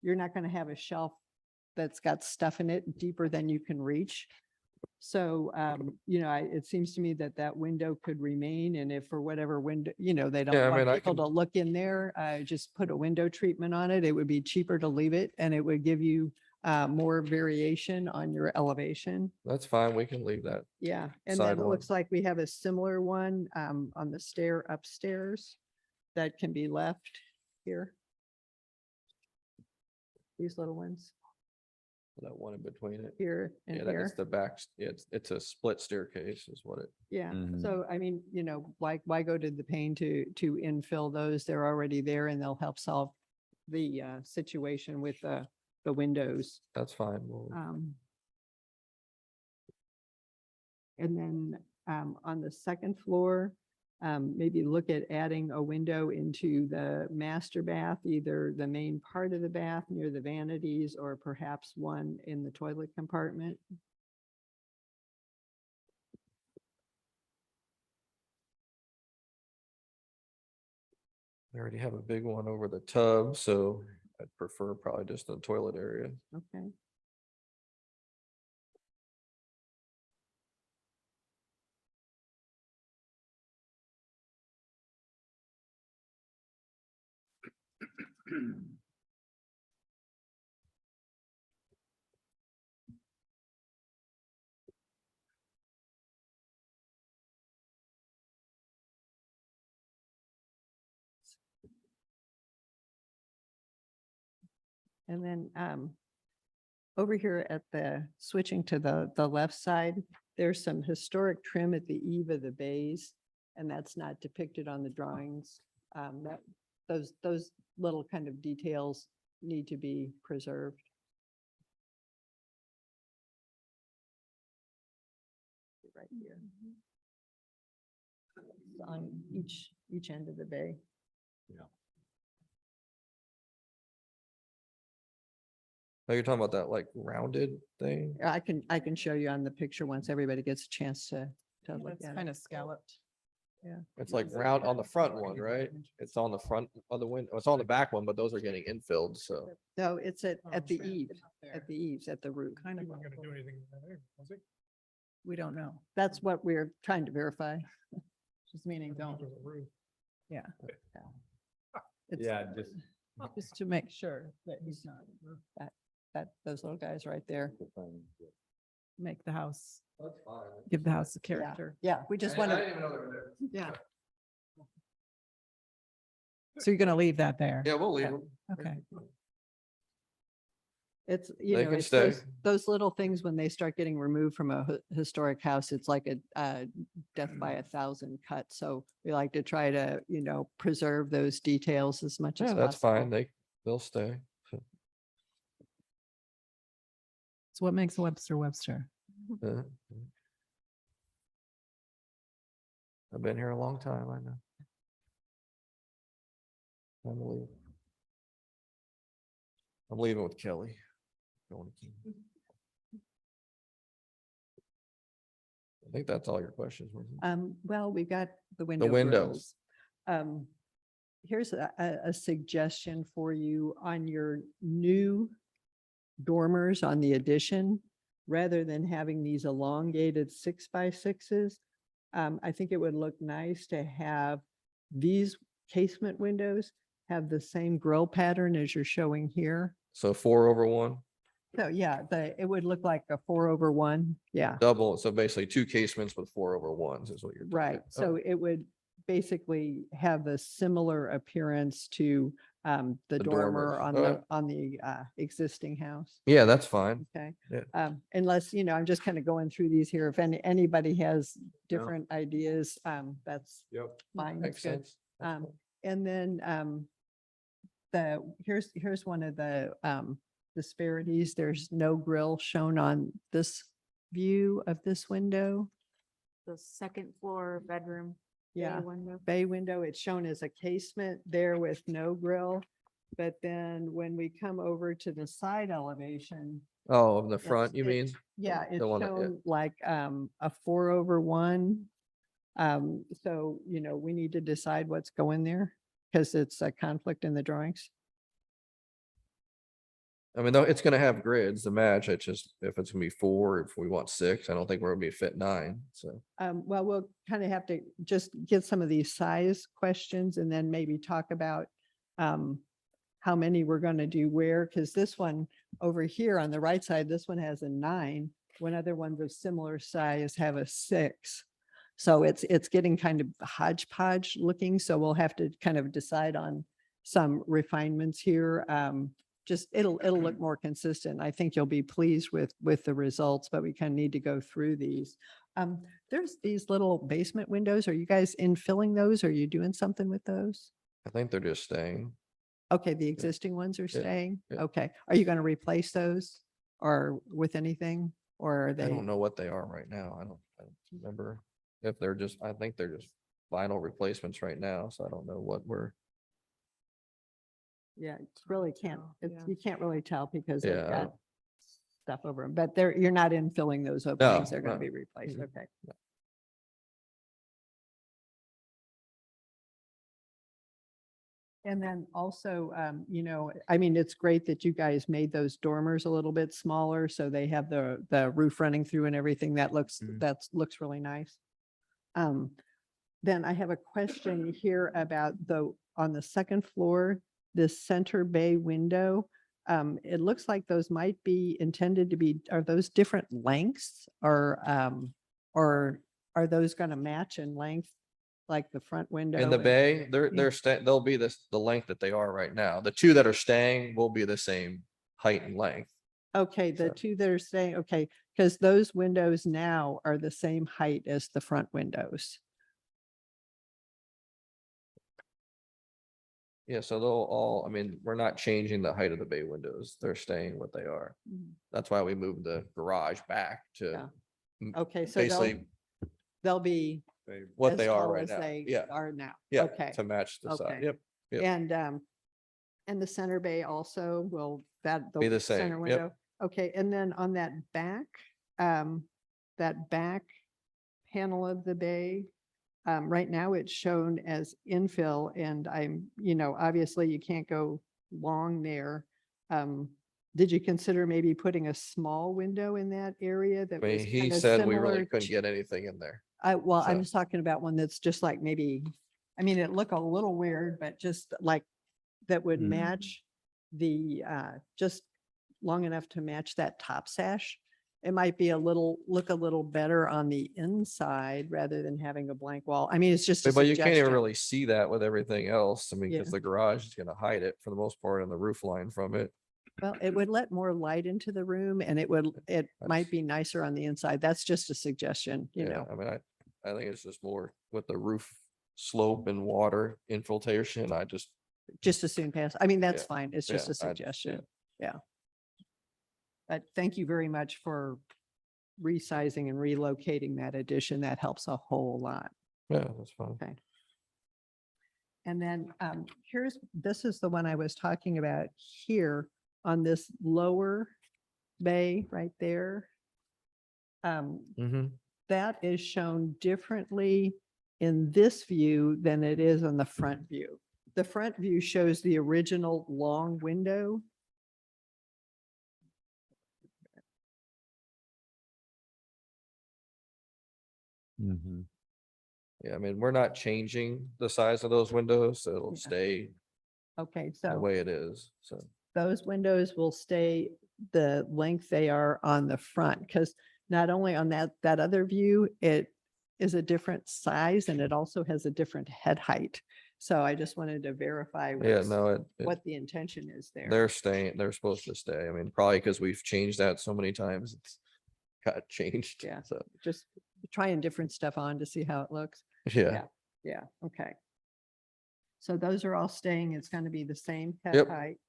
you're not going to have a shelf that's got stuff in it deeper than you can reach. So, it seems to me that that window could remain, and if for whatever window, they Yeah, I don't mean, want I people can- to look in there, just put a window treatment on it. It would be cheaper to leave it, and it would give you more variation on your elevation. that's fine. We can leave that. Yeah, and Side then it one. looks like we have a similar one on the stair upstairs that can be left here. These little ones That one in between it. here and Yeah, that is here. the back. Yeah, it's a split staircase is what it. Yeah, Mhm. so I mean, why go to the pain to infill those? They're already there and they'll help solve the situation with the windows. That's fine. We'll, And then on the second floor, maybe look at adding a window into the master bath, either the main part of the bath near the vanities or perhaps one in the toilet compartment. we already have a big one over the tub, so I'd prefer probably just the toilet area. Okay. And then over here at switching to the left side, there's some historic trim at the eave of the bays, and that's not depicted on the drawings. Those little kind of details need to be preserved. Right here. On each end of the bay. Oh, you're talking about that like rounded thing? I can show you on the picture once everybody gets a chance to look It's at kind it. of scalloped. It's like round on the front one, right? It's on the front of the window. It's on the back one, but those are getting infilled, so. No, it's at Oh, the sure. eave, Up there. at the eaves, at the roof. Kind He of, wasn't gonna do anything with that, was he? we don't know. That's what we're trying to verify. Just meaning don't. There was a roof. It's Yeah, just. Just to make sure that he's not, those little guys right there. make the house, That's fine. give the house a Yeah, character. yeah, we just want to, even know they were there. yeah. So you're gonna leave that there? Yeah, we'll leave them. Okay. It's, They can it's stay. those little things when they start getting removed from a historic house, it's like a death by 1,000 cut. So we like to try to, preserve those details as much as Yeah, possible. that's fine. They'll stay. So what makes Webster Webster? Uh, I've been here a long time, I know. I'm leaving with Kelly. Going to Keene. I think that's all your questions. wasn't it? Well, we've got the window windows. grills. Here's a suggestion for you on your new dormers on the addition, rather than having these elongated 6x6s. I think it would look nice to have these casement windows have the same grill pattern as you're showing here. So 4/1, So yeah, it would look like a 4/1. Yeah, double, so basically 2 casements with 4/1s is what you're. right. So it would basically have a similar appearance to the The dormer dormers. on the existing house. Yeah, that's fine. Okay. Yeah. Unless, I'm just kind of going through these here. If anybody has different ideas, that's Yep. fine. Makes That's good. sense. That's fine. And then here's one of the disparities. There's no grill shown on this view of this window. The second floor bedroom. bay Yeah, Window. bay window, it's shown as a casement there with no grill. But then when we come over to the side elevation, Oh, in the front, you it- mean? yeah, it's one that- yeah. shown like a 4/1. So, we need to decide what's going there because it's a conflict in the drawings. I mean, though, it's gonna have grids to match. It's just, if it's gonna be 4, if we want 6, I don't think we're gonna be fit 9, so. Well, we'll kind of have to just get some of these size questions and then maybe talk about how many we're going to do where, because this one over here on the right side, this one has a 9. When other ones of similar size have a 6. So it's getting kind of hodgepodge looking. So we'll have to kind of decide on some refinements here. Just it'll look more consistent. I think you'll be pleased with the results, but we kind of need to go through these. There's these little basement windows. Are you guys infilling those? Are you doing something with those? I think they're just staying. Okay, the existing ones are staying? yeah. Okay. Are you going to replace those or with anything? Or are I they? don't know what they are right now. I don't remember if they're just, I think they're just vinyl replacements right now, so I don't know what we're. Yeah, it's really can't, tell, yeah. you can't really tell because they've Yeah, I got don't- stuff over them, but you're not infilling those openings. They're going no. to be replaced. Mhm. Okay. No. And then also, I mean, it's great that you guys made those dormers a little bit smaller, so they have the roof running through and everything. That looks really nice. Then I have a question here about on the second floor, this center bay window. It looks like those might be intended to be, are those different lengths or are those going to match in length? Like the front window? In the and- bay, Yeah. they'll be the length that they are right now. The 2 that are staying will be the same height and length. Okay, the So- two that are staying, okay, because those windows now are the same height as the front windows. Yeah, so they'll all, I mean, we're not changing the height of the bay windows. They're staying what they are. That's why we moved the garage back Yeah. to Okay, so basically they'll be what as they are tall right as now. they Yeah, are now. yeah, Okay. to match the side. Okay. Yep. Yep. And the center bay also will Be the center same, yep. window? Okay, and then on that back panel of the bay, right now it's shown as infill and obviously you can't go long there. Did you consider maybe putting a small window in that area that I mean, was he kind of said we similar really couldn't to- get anything in there. Well, I'm So- just talking about one that's just like maybe, I mean, it look a little weird, but just like that would Mhm. match just long enough to match that top sash. It might be look a little better on the inside rather than having a blank wall. I mean, it's just a But you can't even suggestion. really see that with everything else. I mean, Yeah. because the garage is gonna hide it for the most part and the roof line from it. Well, it would let more light into the room and it might That's- be nicer on the inside. That's just a suggestion, Yeah, I mean, I think it's just more with the roof slope and water infiltration. just as soon pass. I mean, that's Yeah, fine. It's just a yeah, suggestion. Yeah. But thank you very much for resizing and relocating that addition. That helps a whole lot. Yeah, that's fine. Okay. And then this is the one I was talking about here on this lower bay right there. Mm-hmm. That is shown differently in this view than it is on the front view. The front view shows the original long window. Mhm. Yeah, I mean, we're not changing the size of those windows, so it'll Yeah. stay Okay, the so way it is, so. those windows will stay the length they are on the front, because not only on that other view, it is a different size and it also has a different head height. So I just wanted to verify Yeah, what's- no, what the intention is there. they're staying, they're supposed to stay. I mean, probably because we've changed that so many times, it's got changed. Yeah. So, Just trying different stuff on to see how it looks. yeah, Yeah, okay. So those are all staying. It's going to be the same head Yep. height.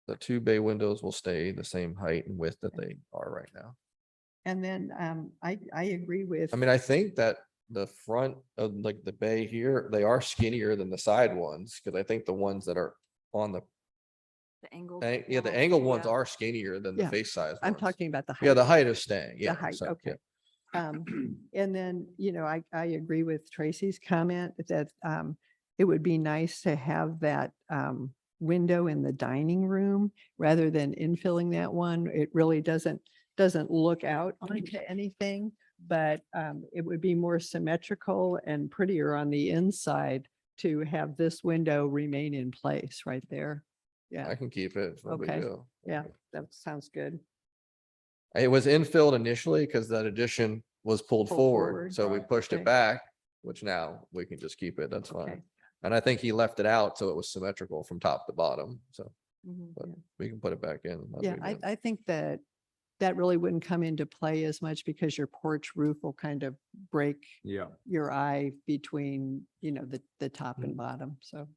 the 2 bay windows will stay the same height and width that they are right now. And then I agree with. I mean, I think that the front of like the bay here, they are skinnier than the side ones, because I think the ones that are on the, The angle. yeah, the angle ones are skinnier than the Yeah, face size I'm ones. talking about the height. Yeah, the height is staying, The yeah. height, so, okay. yeah. And then, I agree with Tracy's comment that it would be nice to have that window in the dining room rather than infilling that one. It really doesn't look out onto anything, but it would be more symmetrical and prettier on the inside to have this window remain in place right there. Yeah, I can keep it. It's no big Okay. deal. yeah, that sounds good. It was infilled initially because that addition was pulled Pulled forward, forward, so we right, pushed okay. it back, which now we can just keep it. That's Okay. fine. And I think he left it out so it was symmetrical from top to bottom, so Mhm. but Yeah. we can put it back in. no Yeah, big deal. I think that really wouldn't come into play as much because your porch roof will kind of break Yeah. your eye between, the top and Mhm. bottom, so.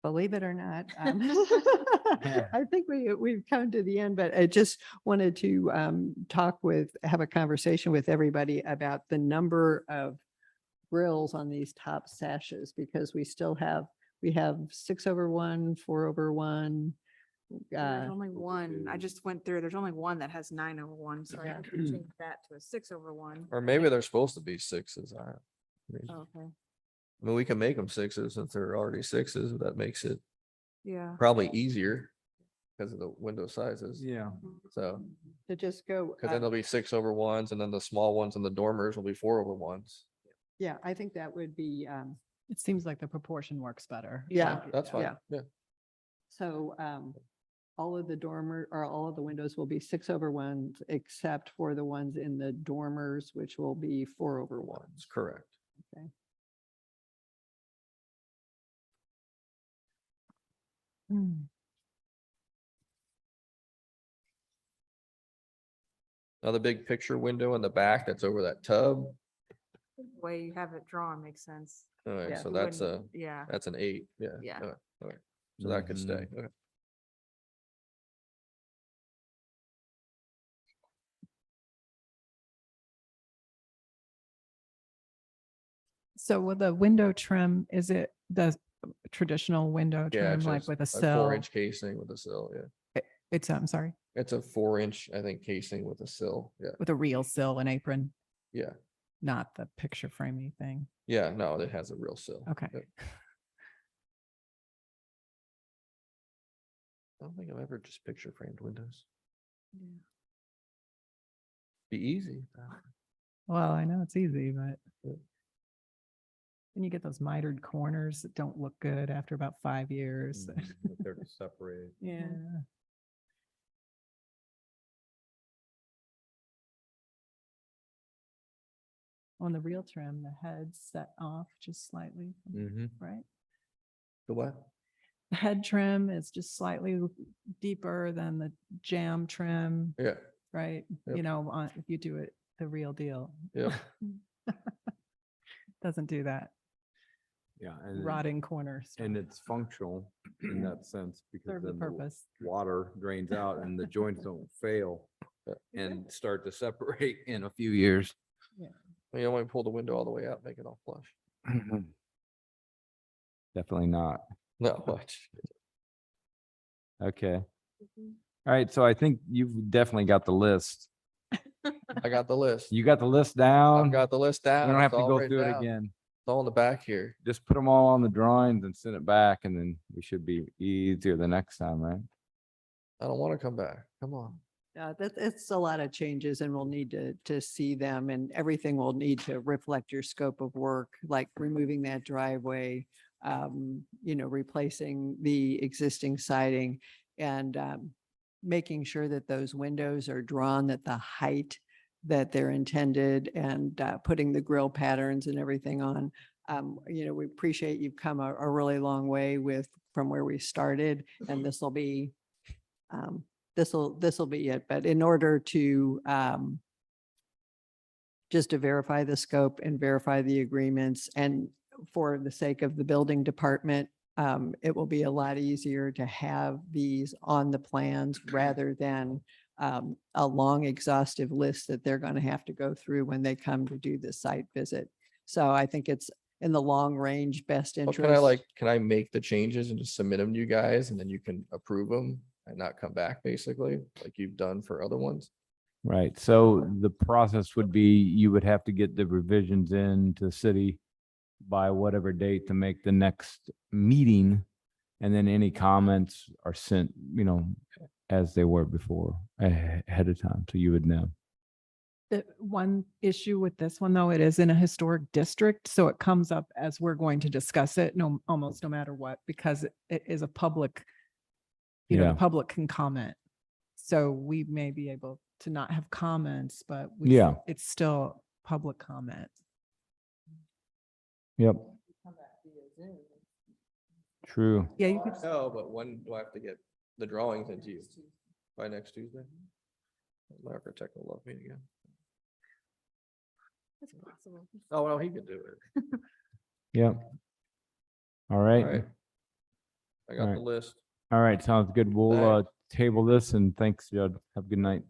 Believe it or not, I think we've come to the end, but I just wanted to have a conversation with everybody about the number of grills on these top sashes, because we have 6/1, 4/1. There's only one. I just went through, there's only one that has 9/1, so I Yeah. have to change that to a 6/1. Or maybe they're supposed to be sixes. Okay, I mean, we can make them sixes since they're already sixes. That makes it yeah. probably easier because of the window sizes. Yeah. So, To just go. because then there'll be 6/1s and then the small ones and the dormers will be 4/1s. Yeah, I think that would be, It seems like the proportion works better. yeah. That's fine. Yeah. Yeah. So all of the windows will be 6/1s except for the ones in the dormers, which will be 4/1. That's correct. Now the big picture window in the back that's over that tub. The way you have it drawn makes sense. All right, Yeah. so You that's wouldn't- Yeah. that's an 8. Yeah. Yeah. All right. So that could stay. Mhm. Okay. So with the window trim, is it the traditional window Yeah, trim, it's like just with a a sill? 4-inch casing with a sill. Yeah. I'm sorry, It's a 4-inch, I think, casing with a sill. Yeah. with a real sill and apron, Yeah. not the picture framey thing. Yeah. No, it has a real sill. Okay. Yep. I don't think I've ever just picture framed windows. Be easy. Well, I know it's easy, but Yeah. then you get those mitered corners that don't look good after about 5 years. They're separated. Yeah. On the real trim, the head's set off just slightly, Mm-hmm. right? The what? The head trim is just slightly deeper than the jam trim, Yeah. right? Yep. If you do it the real deal. Yep. Doesn't do that Yeah. And rotting corner stuff. and it's functional in that sense because Serve the then the purpose. water drains out and the joints don't fail Yeah. and start to separate in a few years. You don't want to pull the window all the way out, make it all flush. Definitely not. No, much. Okay. All right. So I think you've definitely got the list. I got the list. You got the list I've down. got the list We down. don't have It's to all go written through it down. again. It's all in the back here. Just put them all on the drawings and send it back and then we should be easier the next time, right? I don't want to come back. Come on. Yeah, it's a lot of changes and we'll need to see them and everything will need to reflect your scope of work, like removing that driveway, replacing the existing siding and making sure that those windows are drawn at the height that they're intended and putting the grill patterns and everything on. We appreciate you've come a really long way from where we started and this will be this will be it. But in order to just to verify the scope and verify the agreements and for the sake of the building department, it will be a lot easier to have these on the plans rather than a long exhaustive list that they're going to have to go through when they come to do the site visit. So I think it's in the long range best Well, interest. can I make the changes and just submit them to you guys and then you can approve them and not come back basically like you've done for other ones? Right. So the process would be you would have to get the revisions in to the city by whatever date to make the next meeting. And then any comments are sent, as they were before ahead of time. So you would know. The one issue with this one, though, it is in a historic district, so it comes up as we're going to discuss it, almost no matter what, because it is a public, the Yeah. public can comment. So we may be able to not have comments, but Yeah. it's still public comment. Yep. True. Yeah, you could. No, but when do I have to get the drawings into you? By next Tuesday? My architect will love me again. That's possible. Oh, well, he could do it. Yep. All All right. right. I got the Alright. list. All right. Sounds good. We'll Alright. table this and thanks, Judd. Have a good night.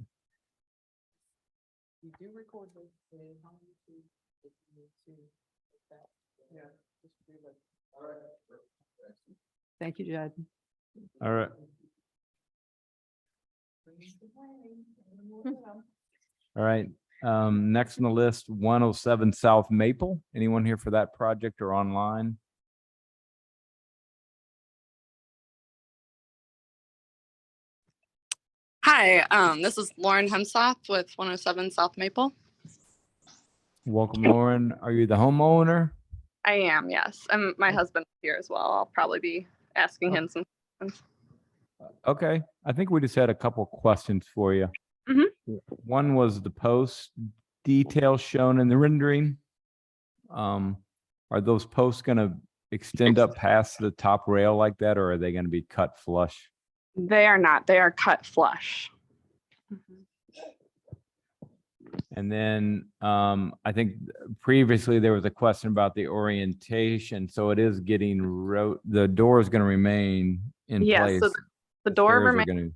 You do record those, how many to, if you need to, like that. Yeah. Just do it. All right. Thank you, Judd. All right. All right. Next on the list, 107 South Maple. Anyone here for that project or online? Hi, this is Lauren Hemsoth with 107 South Maple. Welcome, Lauren. Are you the homeowner? I am, yes. And my husband's here as well. I'll probably be asking him some questions. Okay. I think we just had a couple questions for you. Mhm. One was the post details shown in the rendering. Are those posts going to extend up past the top rail like that, or are they going to be cut flush? They are not, they are cut flush. And then I think previously there was a question about the orientation. So it is getting the door is going to remain in Yeah, place. so the door stairs are remains, gonna-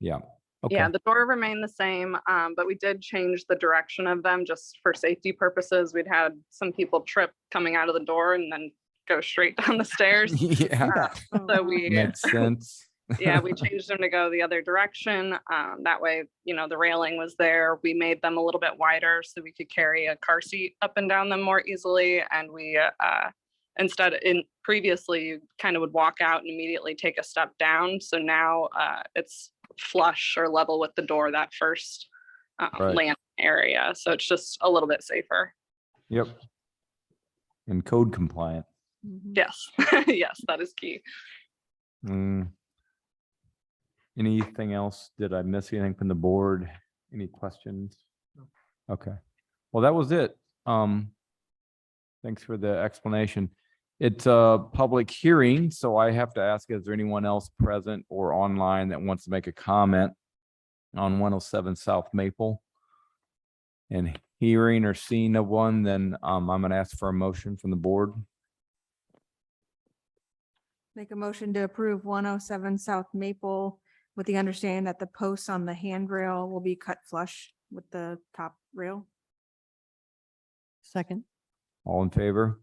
Yeah. Okay. yeah, the door remained the same, but we did change the direction of them just for safety purposes. We'd had some people trip coming out of the door and then go straight down the stairs. Yeah. So we, Makes sense. yeah, we changed them to go the other direction. That way, the railing was there. We made them a little bit wider so we could carry a car seat up and down them more easily. And we previously you kind of would walk out and immediately take a step down. So now it's flush or level with the door, that first Right. land area. So it's just a little bit safer. Yep. And code compliant. Yes, yes, that is key. Mm. Anything else? Did I miss anything from the board? Any questions? Okay. Well, that was it. Thanks for the explanation. It's a public hearing, so I have to ask, is there anyone else present or online that wants to make a comment on 107 South Maple? And hearing or seeing of one, then I'm going to ask for a motion from the board. Make a motion to approve 107 South Maple with the understanding that the posts on the handrail will be cut flush with the top rail. Second. All in favor?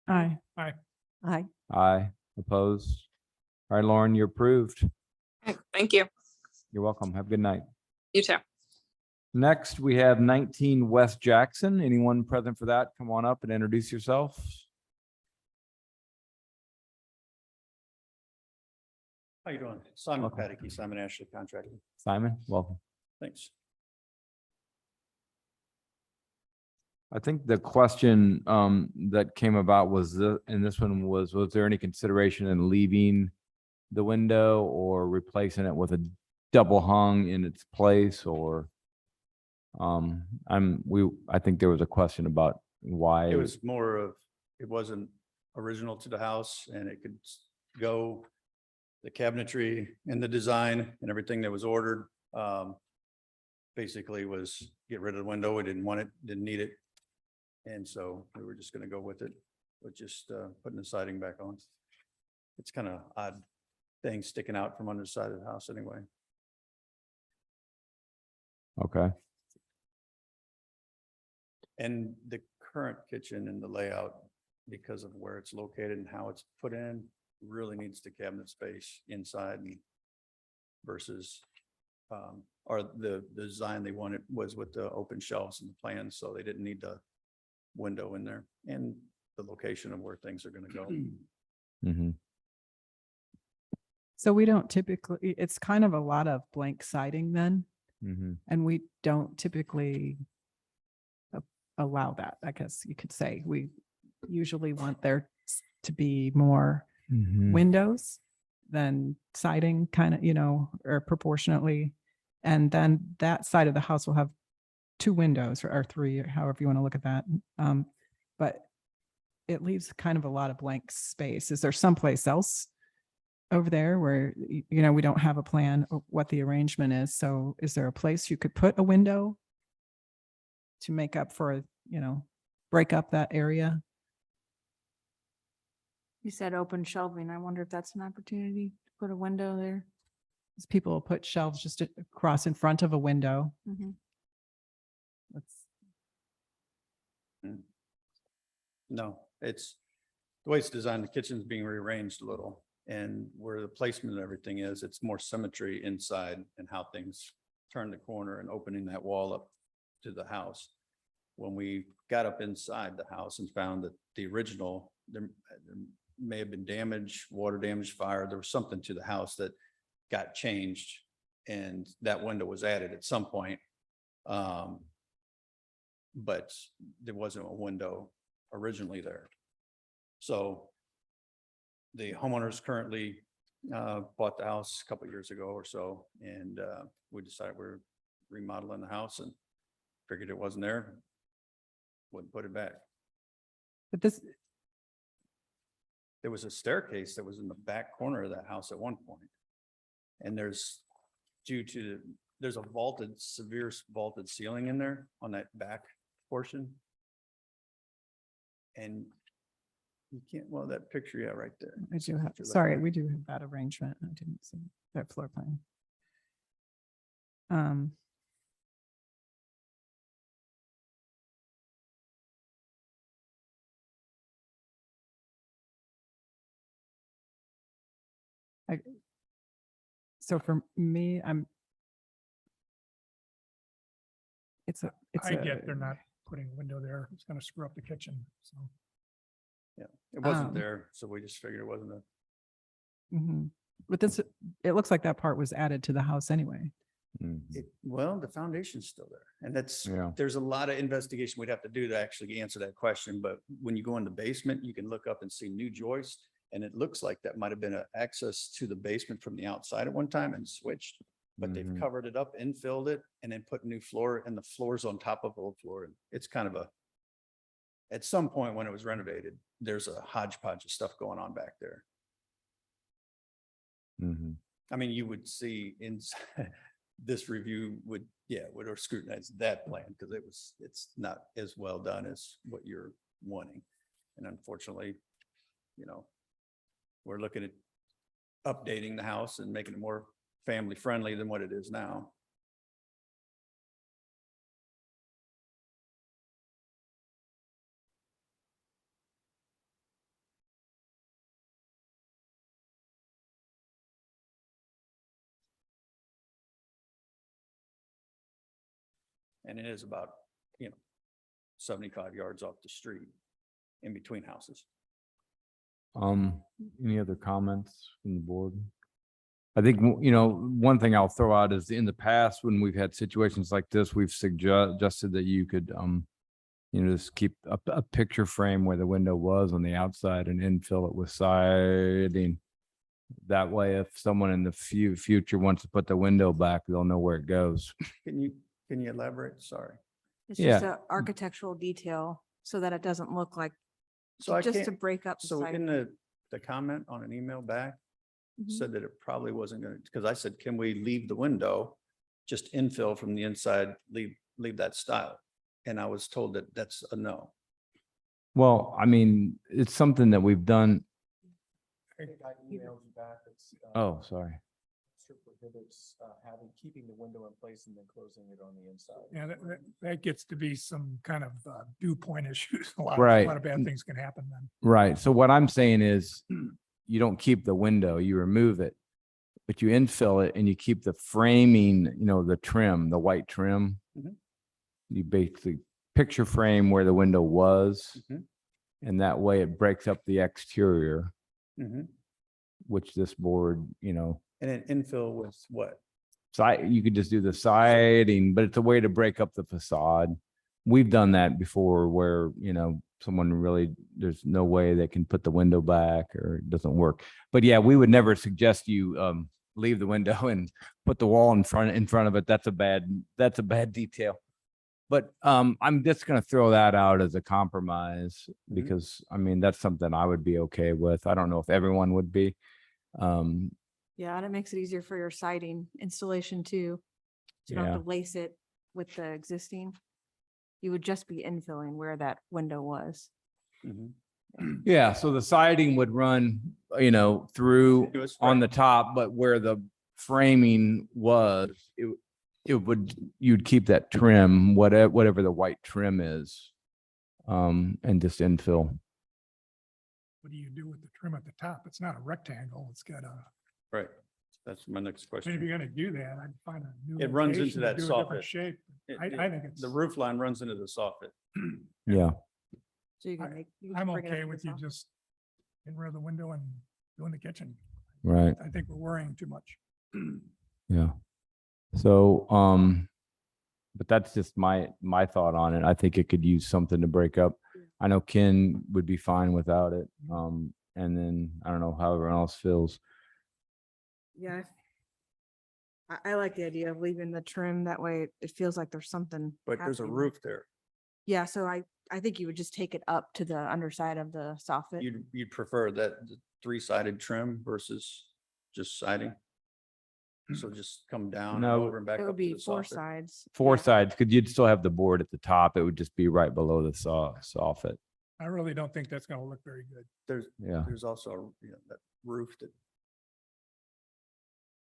Aye. Aye. Aye. Opposed? All right, Lauren, you're approved. Thank you. You're welcome. Have a good night. You too. Next, we have 19 West Jackson. Anyone present for that? Come on up and introduce yourself. How you doing? Simon Welcome. Pataki, Simon Ashley Contracting. Simon, welcome. Thanks. I think the question that came about was and this one was there any consideration in leaving the window or replacing it with a double hung in its place or I think there was a question about why It was more of, it wasn't original to the house and it could go, the cabinetry and the design and everything that was ordered. Basically was get rid of the window. We didn't want it, didn't need it. And so we were just gonna go with it, with just putting the siding back on. It's kind of odd thing sticking out from under the side of the house anyway. okay. And the current kitchen and the layout, because of where it's located and how it's put in, really needs the cabinet space inside and versus or the design they wanted was with the open shelves and the plans, so they didn't need the window in there and the location of where things are gonna go. Mm-hmm. So we don't typically, it's kind of a lot of blank siding then, Mm-hmm. and we don't typically allow that, I guess you could say. We usually want there to be more Mm-hmm. windows than siding, kind of, or proportionately. And then that side of the house will have 2 windows or 3, or however you want to look at that. But it leaves kind of a lot of blank space. Is there someplace else over there where, we don't have a plan of what the arrangement is? So is there a place you could put a window to make up for, break up that area? You said open shelving. I wonder if that's an opportunity to put a window there. 'Cause people will put shelves just across in front of a window. Mhm. That's No, it's the way it's designed, the kitchen's being rearranged a little and where the placement of everything is, it's more symmetry inside and how things turn the corner and opening that wall up to the house. When we got up inside the house and found that the original, there may have been damage, water damage, fire, there was something to the house that got changed and that window was added at some point. But there wasn't a window originally there. So the homeowners currently bought the house a couple of years ago or so, and we decided we're remodeling the house and figured it wasn't there. Wouldn't put it back. But this, There was a staircase that was in the back corner of that house at one point. And there's there's a severe vaulted ceiling in there on that back portion. And you can't, well, that picture, yeah, right there. I do have, If you're sorry, looking we do have that arrangement. I didn't see that floor plan. So for me, I get they're not putting a window there. It's gonna screw up the kitchen, so. It wasn't Um, there, so we just figured it wasn't a. Mhm. But this, it looks like that part was added to the house anyway. Mhm. Well, the foundation's still there. And that's, Yeah. there's a lot of investigation we'd have to do to actually answer that question. But when you go in the basement, you can look up and see new joists. And it looks like that might have been an access to the basement from the outside at one time and switched. But they've Mhm. covered it up, infilled it, and then put new floor, and the floor's on top of old floor. And it's kind of at some point when it was renovated, there's a hodgepodge of stuff going on back there. Mhm. I mean, you would see in this review would scrutinize that plan because it's not as well done as what you're wanting. And unfortunately, we're looking at updating the house and making it more family friendly than what it is now. And it is about, 75 yards off the street in between houses. Any other comments from the board? I think, you know, one thing I'll throw out is in the past, when we've had situations like this, we've suggested that you could, you know, just keep a picture frame where the window was on the outside and infill it with siding. That way, if someone in the future wants to put the window back, they'll know where it goes. Can you elaborate? Sorry. It's just Yeah. a architectural detail so that it doesn't look like, So I just to can't, break up. the so in siding. the comment on an email back, Mhm. said that it probably wasn't gonna, because I said, can we leave the window? Just infill from the inside, leave that style. And I was told that that's a no. Well, I mean, it's something that we've done. Oh, sorry. keeping the window in place and then closing it on the inside. Yeah, that gets to be some kind of dew point issues. A Right. lot of bad things can happen then. Right. So what I'm saying is you don't keep the window, you remove it, but you infill it and you keep the framing, you know, the trim, the white trim. Mhm. You basically picture frame where the window was. Mhm. And that way it breaks up the exterior, Mhm. which this board, you know, And then infill with what? you could just do the siding, but it's a way to break up the facade. We've done that before where, you know, someone really, there's no way they can put the window back or it doesn't work. But yeah, we would never suggest you leave the window and put the wall in front of it. That's a bad detail. But I'm just gonna throw that out as a compromise because I mean, that's something I would be okay with. I don't know if everyone would be. Yeah, and it makes it easier for your siding installation too. So you don't have to lace it with the existing. You would just be infilling where that window was. Mhm. Yeah, so the siding would run, you know, through Continuous on frame. the top, but where the framing was, you'd keep that trim, whatever the white trim is. And just infill. What do you do with the trim at the top? It's not a rectangle. It's got a, Right. That's my next I mean, if question. you're gonna do that, I'd find a new. It runs into location to that do a different soffit. Shape. It- I think it's. The roof line runs into the soffit. Yeah. So you I- can make. you can I'm bring it up okay to the with you top. just getting rid of the window and doing the kitchen. Right. I think we're worrying too much. Yeah. So, but that's just my thought on it. I think it could use something to break up. I know Ken would be fine without it. And then I don't know how everyone else feels. Yeah. I like the idea of leaving the trim. That way it feels like there's something. But there's a happening. roof there. Yeah, so I think you would just take it up to the underside of the soffit. You'd prefer that three-sided trim versus just siding? So just come down and No. over and back It up would to be the four soffit? sides. Four yeah. sides, because you'd still have the board at the top. It would just be right below the soffit. I really don't think that's gonna look very good. Yeah. There's also, that roof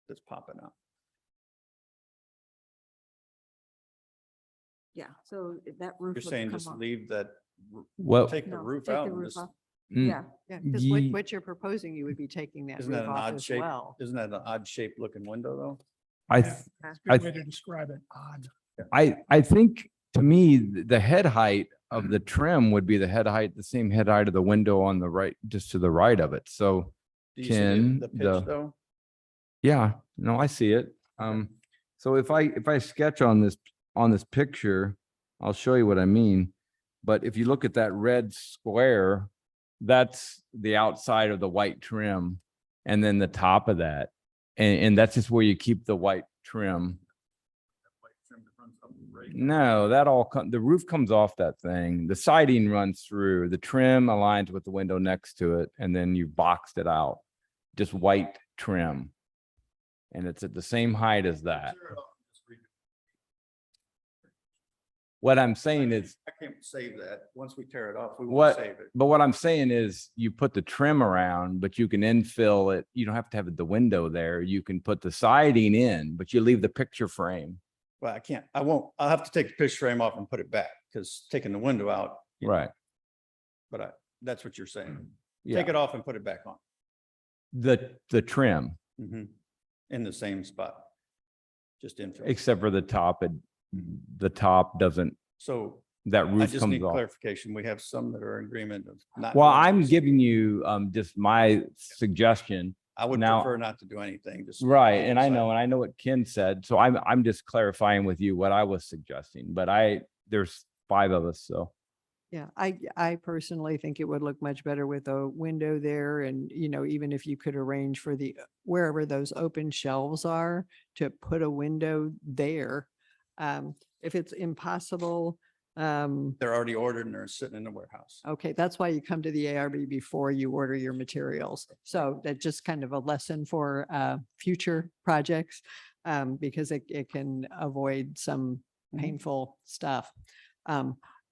that's popping out. Yeah, so that roof. You're would saying come just off. leave that, Well, take the No, roof take the out and roof just, off. mm, Yeah, Yeah, because Ye- what you're proposing, you would be taking that isn't that roof an off odd as shape? well. Isn't that an odd shaped looking window though? I, Yeah, th- it's a I Good way to describe it, odd. I think to me, the head height of the trim would be the head height, the same head height of the window on the right, just to the right of it. So, Do you see Ken, the pitch the- though? yeah, no, I see it. So if I sketch on this picture, I'll show you what I mean. But if you look at that red square, that's the outside of the white trim and then the top of that. And that's just where you keep the white trim. No, the roof comes off that thing. The siding runs through, the trim aligns with the window next to it, and then you boxed it out. Just white trim. And it's at the same height as that. What I'm saying is, I can't save that. Once we tear it off, we What- won't save it. but what I'm saying is you put the trim around, but you can infill it. You don't have to have the window there. You can put the siding in, but you leave the picture frame. Well, I can't, I won't, I'll have to take the pitch frame off and put it back because taking the window out. Right. But that's what you're saying. Yeah. Take it off and put it back on. The trim, Mhm. In the same spot. Just infill. except for the top, the top doesn't, So that I roof just comes need off. clarification. We have some that are in agreement of not. Well, doing I'm this. giving you just my suggestion. I would Now- prefer not to do anything, just. Right, and I know what Ken said, so I'm just clarifying with you what I was suggesting, but there's 5 of us, so. Yeah, I personally think it would look much better with a window there and, even if you could arrange for wherever those open shelves are, to put a window there. If it's impossible, They're already ordered and they're sitting in the warehouse. okay, that's why you come to the ARB before you order your materials. So that's just kind of a lesson for future projects, because it can avoid some painful stuff.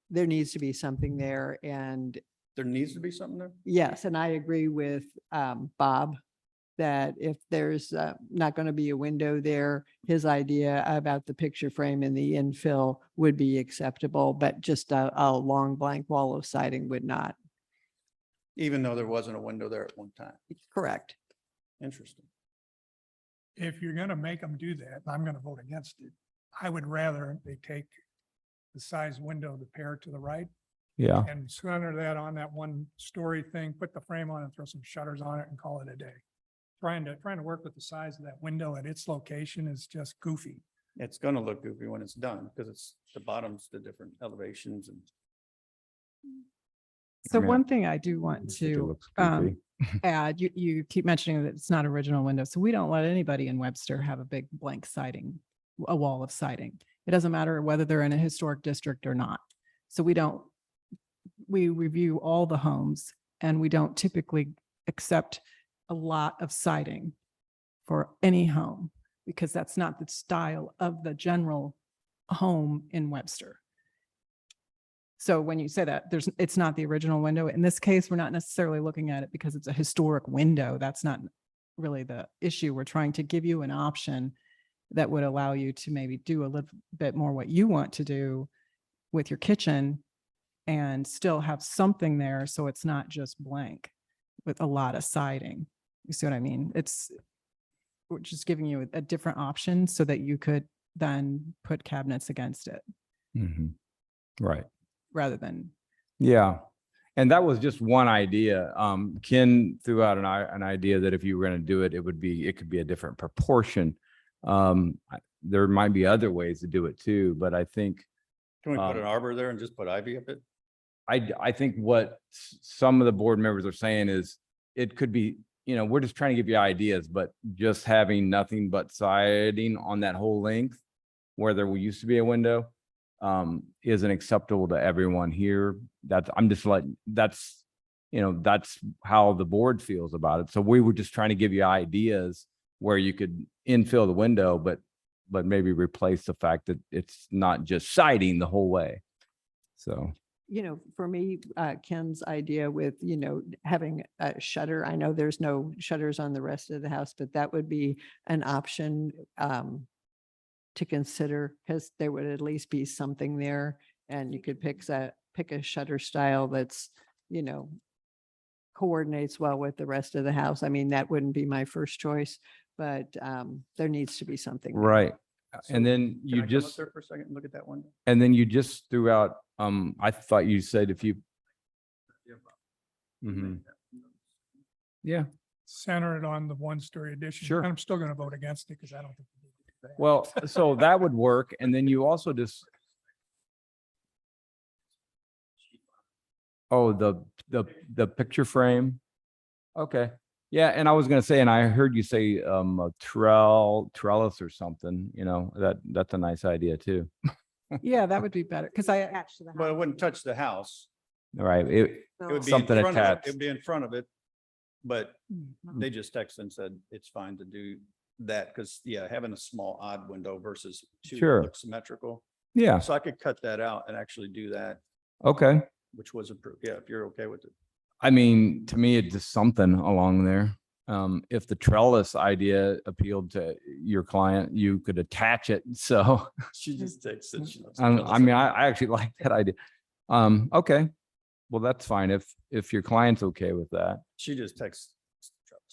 There needs to be something there, and There needs to be something there? yes, and I agree with Bob that if there's not going to be a window there, his idea about the picture frame and the infill would be acceptable, but just a long blank wall of siding would not. Even though there wasn't a window there at one time. Correct. Interesting. If you're gonna make them do that, and I'm gonna vote against it, I would rather they take the size window, the pair to the right, Yeah. and center that on that 1-story thing, put the frame on it, throw some shutters on it and call it a day. Trying to work with the size of that window at its location is just goofy. It's gonna look goofy when it's done, because the bottom's the different elevations and. So mean, one thing I do I want think it to looks goofy. add, you keep mentioning that it's not original window. So we don't let anybody in Webster have a big blank siding, a wall of siding. It doesn't matter whether they're in a historic district or not. So we review all the homes and we don't typically accept a lot of siding for any home because that's not the style of the general home in Webster. So when you say that, it's not the original window. In this case, we're not necessarily looking at it because it's a historic window. That's not really the issue. We're trying to give you an option that would allow you to maybe do a little bit more what you want to do with your kitchen and still have something there. So it's not just blank with a lot of siding. You see what I mean? We're just giving you a different option so that you could then put cabinets against it Mhm. Right. rather than Yeah. And that was just one idea. Ken threw out an idea that if you were going to do it, it could be a different proportion. There might be other ways to do it too, but I think, Can we put an arbor there and just put ivy up it? I think what some of the board members are saying is it could be, we're just trying to give you ideas, but just having nothing but siding on that whole length where there used to be a window isn't acceptable to everyone here. That's how the board feels about it. So we were just trying to give you ideas where you could infill the window, but maybe replace the fact that it's not just siding the whole way. So. For me, Ken's idea with, having a shutter, I know there's no shutters on the rest of the house, but that would be an option to consider because there would at least be something there and you could pick a shutter style that's, coordinates well with the rest of the house. I mean, that wouldn't be my first choice, but there needs to be something. there. Right. So And then Can I you come up just, there for a second and look at that window? and then you just threw out, I thought you said if you. Mhm. Yeah, Center it on the 1-story addition. Sure. And I'm still gonna vote against it because I don't think we need to do that. well, so that would work. And then you also just. Oh, the picture frame. Okay. Yeah, and I was gonna say, and I heard you say a trellis or something, that's a nice idea too. yeah, that would be better because I Attached to the But it house. wouldn't touch the house. All right, It would be in Something front of it. attached. It'd be in front of it. But Mm. they just texted and said it's fine to do that because, having a small odd window versus two that Sure. look symmetrical. yeah, So I could cut that out and actually do that, okay. which was approved. Yeah, if you're okay with it. I mean, to me, it's just something along there. If the trellis idea appealed to your client, you could attach it. So, She just texted. she loves I mean, I actually like that idea. Okay, well, that's fine if your client's okay with that. She just texted.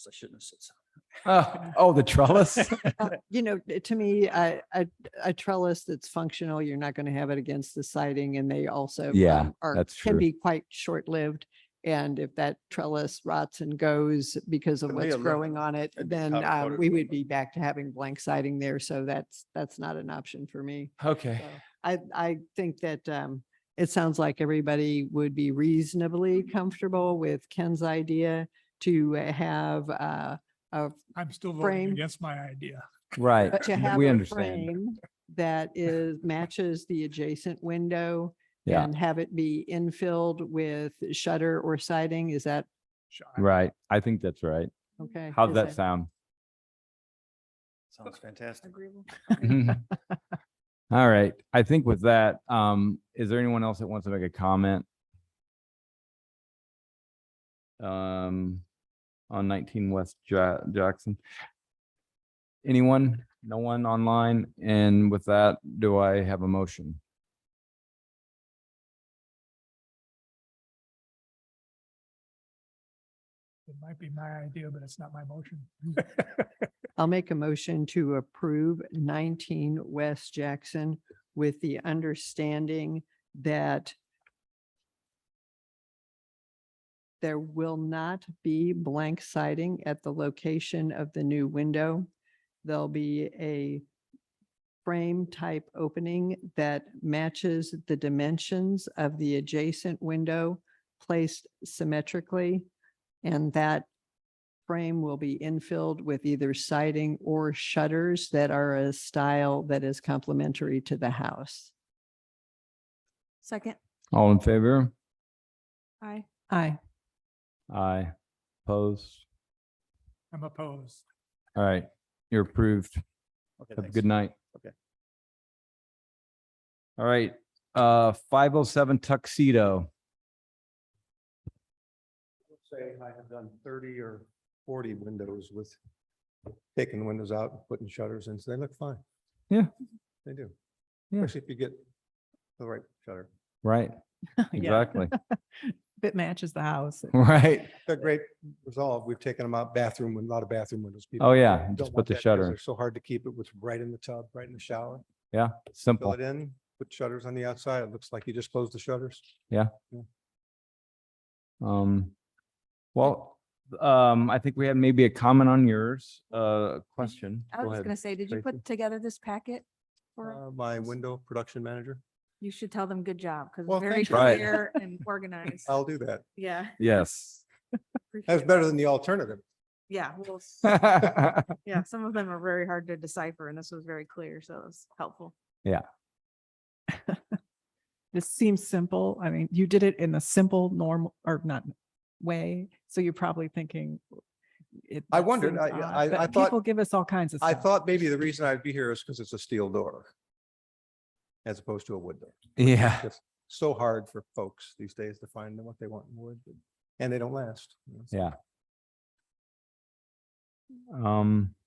I shouldn't have said something. Oh, the trellis? To me, a trellis that's functional, you're not going to have it against the siding and they also Yeah, are, that's can true. be quite short-lived. And if that trellis rots and goes because of It may what's have left growing on it, it'd be then top coated we with would be back to having blank siding there. So that's not an option for me. Okay. So I think that it sounds like everybody would be reasonably comfortable with Ken's idea to have a I'm still Frame. voting against my idea. Right. but to have We a understand. frame that matches the adjacent window Yeah. and have it be infilled with shutter or siding. Is that Right. I think that's right. okay? How's Is that sound? Sounds fantastic. Agreeable. All right. I think with that, is there anyone else that wants to make a comment? On 19 West Jackson? Anyone? No one online? And with that, do I have a motion? It might be my idea, but it's not my motion. I'll make a motion to approve 19 West Jackson with the understanding that there will not be blank siding at the location of the new window. There'll be a frame type opening that matches the dimensions of the adjacent window placed symmetrically. And that frame will be infilled with either siding or shutters that are a style that is complementary to the house. Second, All in favor? aye. Aye. Aye. Opposed? I'm opposed. All right. You're approved. Okay, Have a thanks. good night. Okay. All right. 507 Tuxedo. Say I have done 30 or 40 windows with taking the windows out and putting shutters in, so they look fine. Yeah. They do. Yeah. Especially if you get the right shutter. Right. Yeah. Exactly. It matches the house. Right. They're great resolve. We've taken them out bathroom, a lot of bathroom windows. People Oh, yeah. don't Just want put the that because shutter. They're so hard to keep. It was right in the tub, right in the shower. Yeah. Fill Simple. it in, put shutters on the outside. It looks like you just closed the shutters. Well, I think we had maybe a comment on yours, question. I Go was just ahead, gonna say, did you Tracy. put together this packet? For My window production manager. you should tell them good job because Well, it's very thank you. Right. clear and organized. I'll do that. Yeah. Yes. appreciate That's it. better than the alternative. Yeah, well, Yeah. yeah, some of them are very hard to decipher and this was very clear, so it was helpful. This seems simple. I mean, you did it in a simple, normal, or not way. So you're probably thinking. I that wondered, seems I- odd, I- but I thought- People give us all kinds of I stuff. thought maybe the reason I'd be here is because it's a steel door. As opposed to a wood door. Yeah. It's so hard for folks these days to find what they want in wood. And they don't last. You know, so Yeah.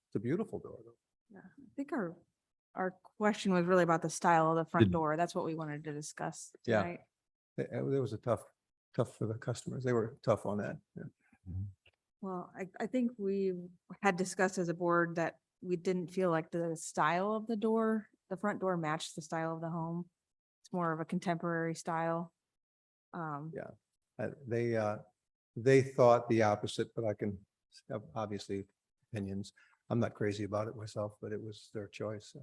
It's a beautiful door. Though. I think our question was really about the style of the front Did- door. That's what we wanted to discuss Yeah. tonight. It was a tough for the customers. They were tough on that. Yeah. Well, I think we had discussed as a board that we didn't feel like the style of the front door matched the style of the home. It's more of a contemporary style. Yeah. They thought the opposite, but I can have obviously opinions. I'm not crazy about it myself, but it was their choice.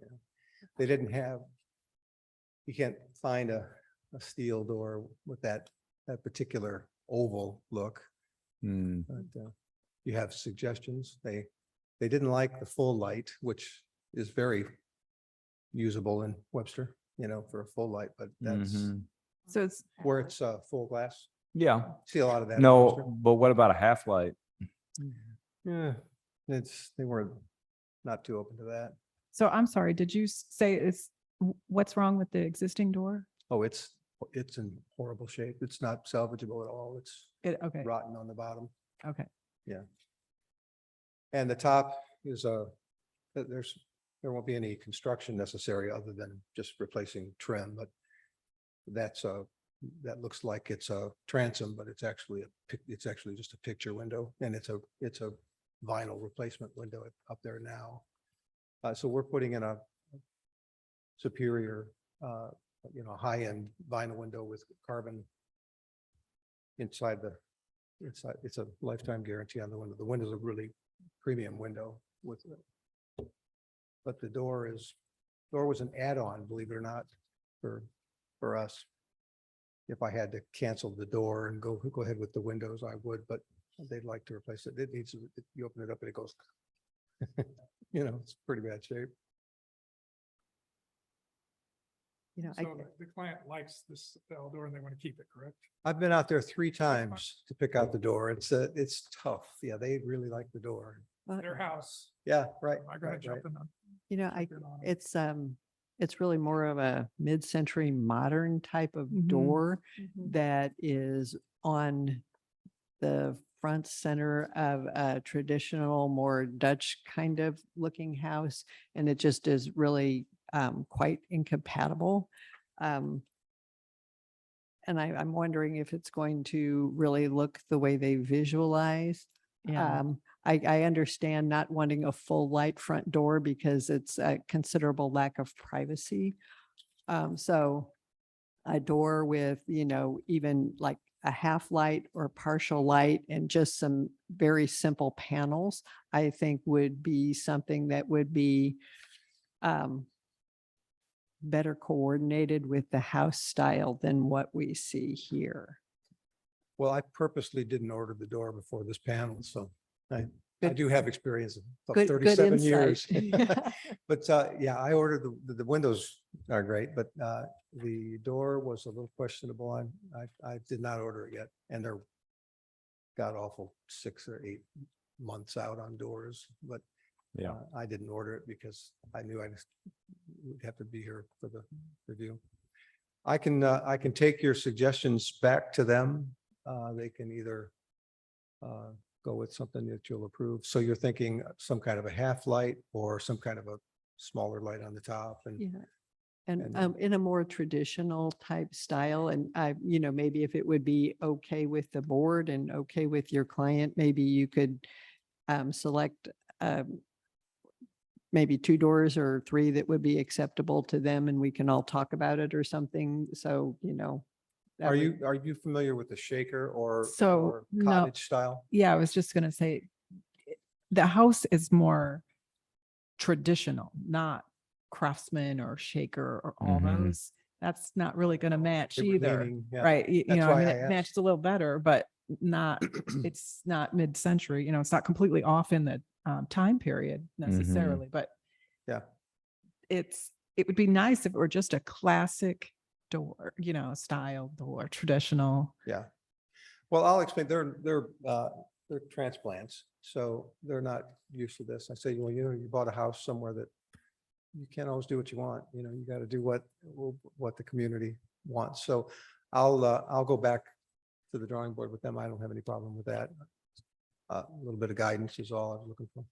Yeah. They didn't have, you can't find a steel door with that particular oval look. Hmm. But you have suggestions. They didn't like the full light, which is very usable in Webster, for a full light, but that's Mhm. So it's, where it's full glass. Yeah. See a lot of that. in No, Webster. but what about a half light? Yeah, they weren't not too open to that. so I'm sorry, did you say what's wrong with the existing door? Oh, it's in horrible shape. It's not salvageable at all. It's Okay, rotten on the bottom. okay. And the top is there won't be any construction necessary other than just replacing trim, but that looks like it's a transom, but it's actually just a picture window, and it's a vinyl replacement window up there now. So we're putting in a superior, high-end vinyl window with carbon inside it's a lifetime guarantee on the window. The window's a really premium window with it. But the door was an add-on, believe it or not, for us. If I had to cancel the door and go ahead with the windows, I would, but they'd like to replace it. It needs, you open it up and it goes, it's pretty bad shape. So the client likes this Bell door and they want to keep it, correct? I've been out there 3 times to pick out the door. It's tough. Yeah, they really like the door. Their house. Yeah, right. I gotta right, jump right. in on. I, jump in on it. it's really more of a mid-century modern type of Mhm. door Mhm. that is on the front center of a traditional, more Dutch kind of looking house. And it just is really quite incompatible. And I'm wondering if it's going to really look the way they visualize. Yeah. I understand not wanting a full light front door because it's a considerable lack of privacy. So a door with, even like a half light or partial light and just some very simple panels, I think would be something that would be better coordinated with the house style than what we see here. Well, I purposely didn't order the door before this panel, so I Good- do have experience of good 37 years. insight. But yeah, I ordered the windows are great, but the door was a little questionable. I did not order it yet, and they're god awful 6 or 8 months out on doors, but Yeah. I didn't order it because I knew I just would have to be here for the review. I can take your suggestions back to them. They can either go with something that you'll approve. So you're thinking some kind of a half light or some kind of a smaller light on the top and Yeah. And And- in a more traditional type style, and maybe if it would be okay with the board and okay with your client, maybe you could select maybe 2 doors or 3 that would be acceptable to them, and we can all talk about it or something. So, that Are would- you familiar with the shaker or So, no. cottage style? Yeah, I was just gonna say, the house is more traditional, not craftsman or shaker or all Mhm. those. That's not really gonna match They were either, leaning, yeah. right? That's I why mean, I it asked. matches a little better, but not, it's not mid-century, it's not completely off in the time period necessarily, but Yeah. it would be nice if it were just a classic door, style door, traditional. Yeah. Well, I'll explain. They're transplants, so they're not used to this. I say, well, you bought a house somewhere that you can't always do what you want. You got to do what the community wants. So I'll go back to the drawing board with them. I don't have any problem with that. A little bit of guidance is all I was looking for.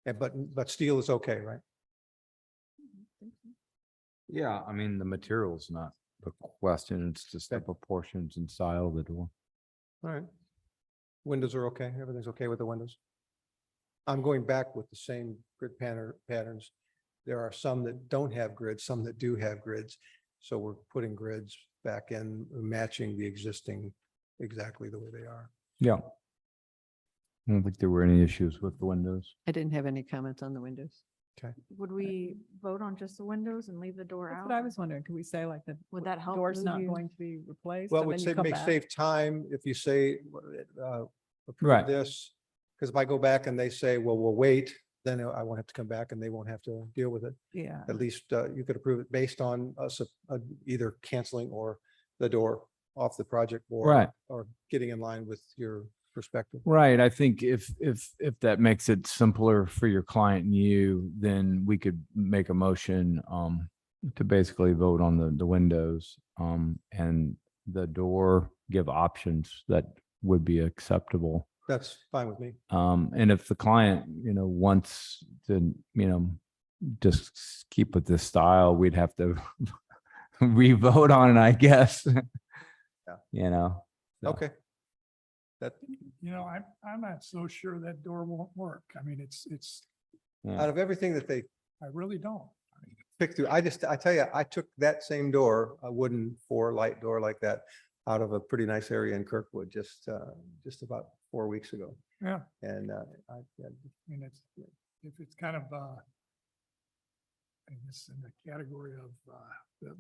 Yeah, but steel is okay, right? Yeah, I mean, the material's not the question, it's just the Okay. proportions and style of the door. All right. Windows are okay. Everything's okay with the windows. I'm going back with the same grid patterns. There are some that don't have grids, some that do have grids. So we're putting grids back in, matching the existing exactly the way they are. Yeah. I don't think there were any issues with the windows. I didn't have any comments on the windows. Would we vote on just the windows and leave the door That's out? what I was wondering. Could we say like the Would that help door's move not you? going to be replaced? Well, and it then you would come may back? save time if you say, approve Right. this. Because if I go back and they say, well, we'll wait, then I won't have to come back and they won't have to deal with it. Yeah. At least you could approve it based on us either canceling or the door off the project board. Right. Or getting in line with your perspective. Right. I think if that makes it simpler for your client and you, then we could make a motion to basically vote on the windows and the door, give options that would be acceptable. That's fine with me. And if the client, wants to, just keep with this style, we'd have to re-vote on it, I guess. Yeah. So. Okay. That, I'm not so sure that door won't work. I mean, it's, Yeah. out of everything that they I really don't. picked through, I tell you, I took that same door, a wooden 4-light door like that. out of a pretty nice area in Kirkwood just about 4 weeks ago. Yeah, And I, I mean, if it's kind of, I guess in the category of,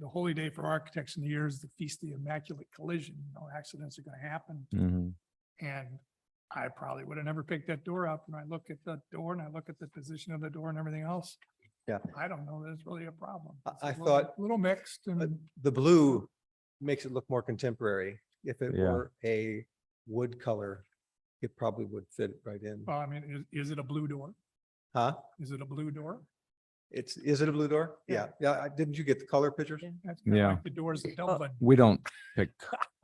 the holy day for architects in the year is the Feast of the Immaculate Collision, accidents are gonna happen. Mhm. And I probably would have never picked that door up. And I look at the door and I look at the position of the door and everything else. Yeah. I don't know that it's really a problem. I- It's a I little- thought- Little mixed and. the blue makes it look more contemporary. If it Yeah. were a wood color, it probably would fit right in. Well, I mean, is it a blue door? Huh? Is it a blue door? Is it a blue door? Yeah. Yeah. Yeah. Didn't you get the color pictures? That's kind of Yeah. like the doors at Dublin. We don't pick,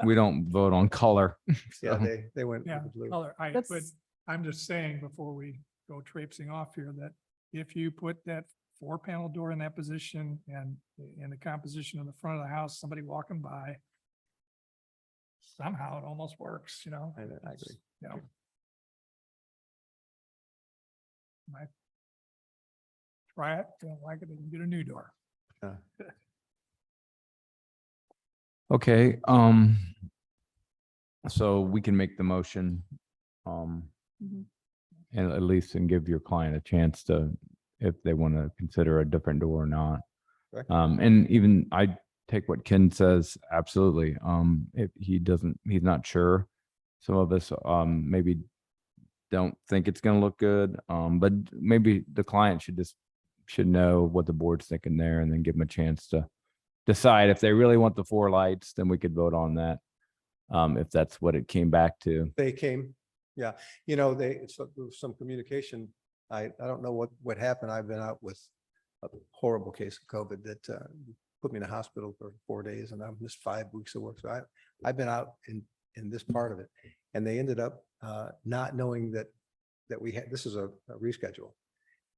we don't vote on color. Yeah, so. they went Yeah, with the blue. color. But That's- I'm just saying before we go traipsing off here that if you put that 4-panel door in that position and in the composition of the front of the house, somebody walking by, somehow it almost works, I It's, agree. You know. Might try it, don't like it, and get a new door. Okay, so we can make the motion, Mhm. and at least and give your client a chance to, if they want to consider a different door or not. Correct. And even I take what Ken says, absolutely. If he doesn't, he's not sure. Some of us, maybe don't think it's gonna look good, but maybe the client should know what the board's thinking there and then give them a chance to decide if they really want the 4 lights, then we could vote on that. If that's what it came back to. They came, yeah, there was some communication. I don't know what happened. I've been out with a horrible case of COVID that put me in the hospital for 4 days and I missed 5 weeks of work. So I've been out in this part of it. And they ended up not knowing that we had, this is a reschedule.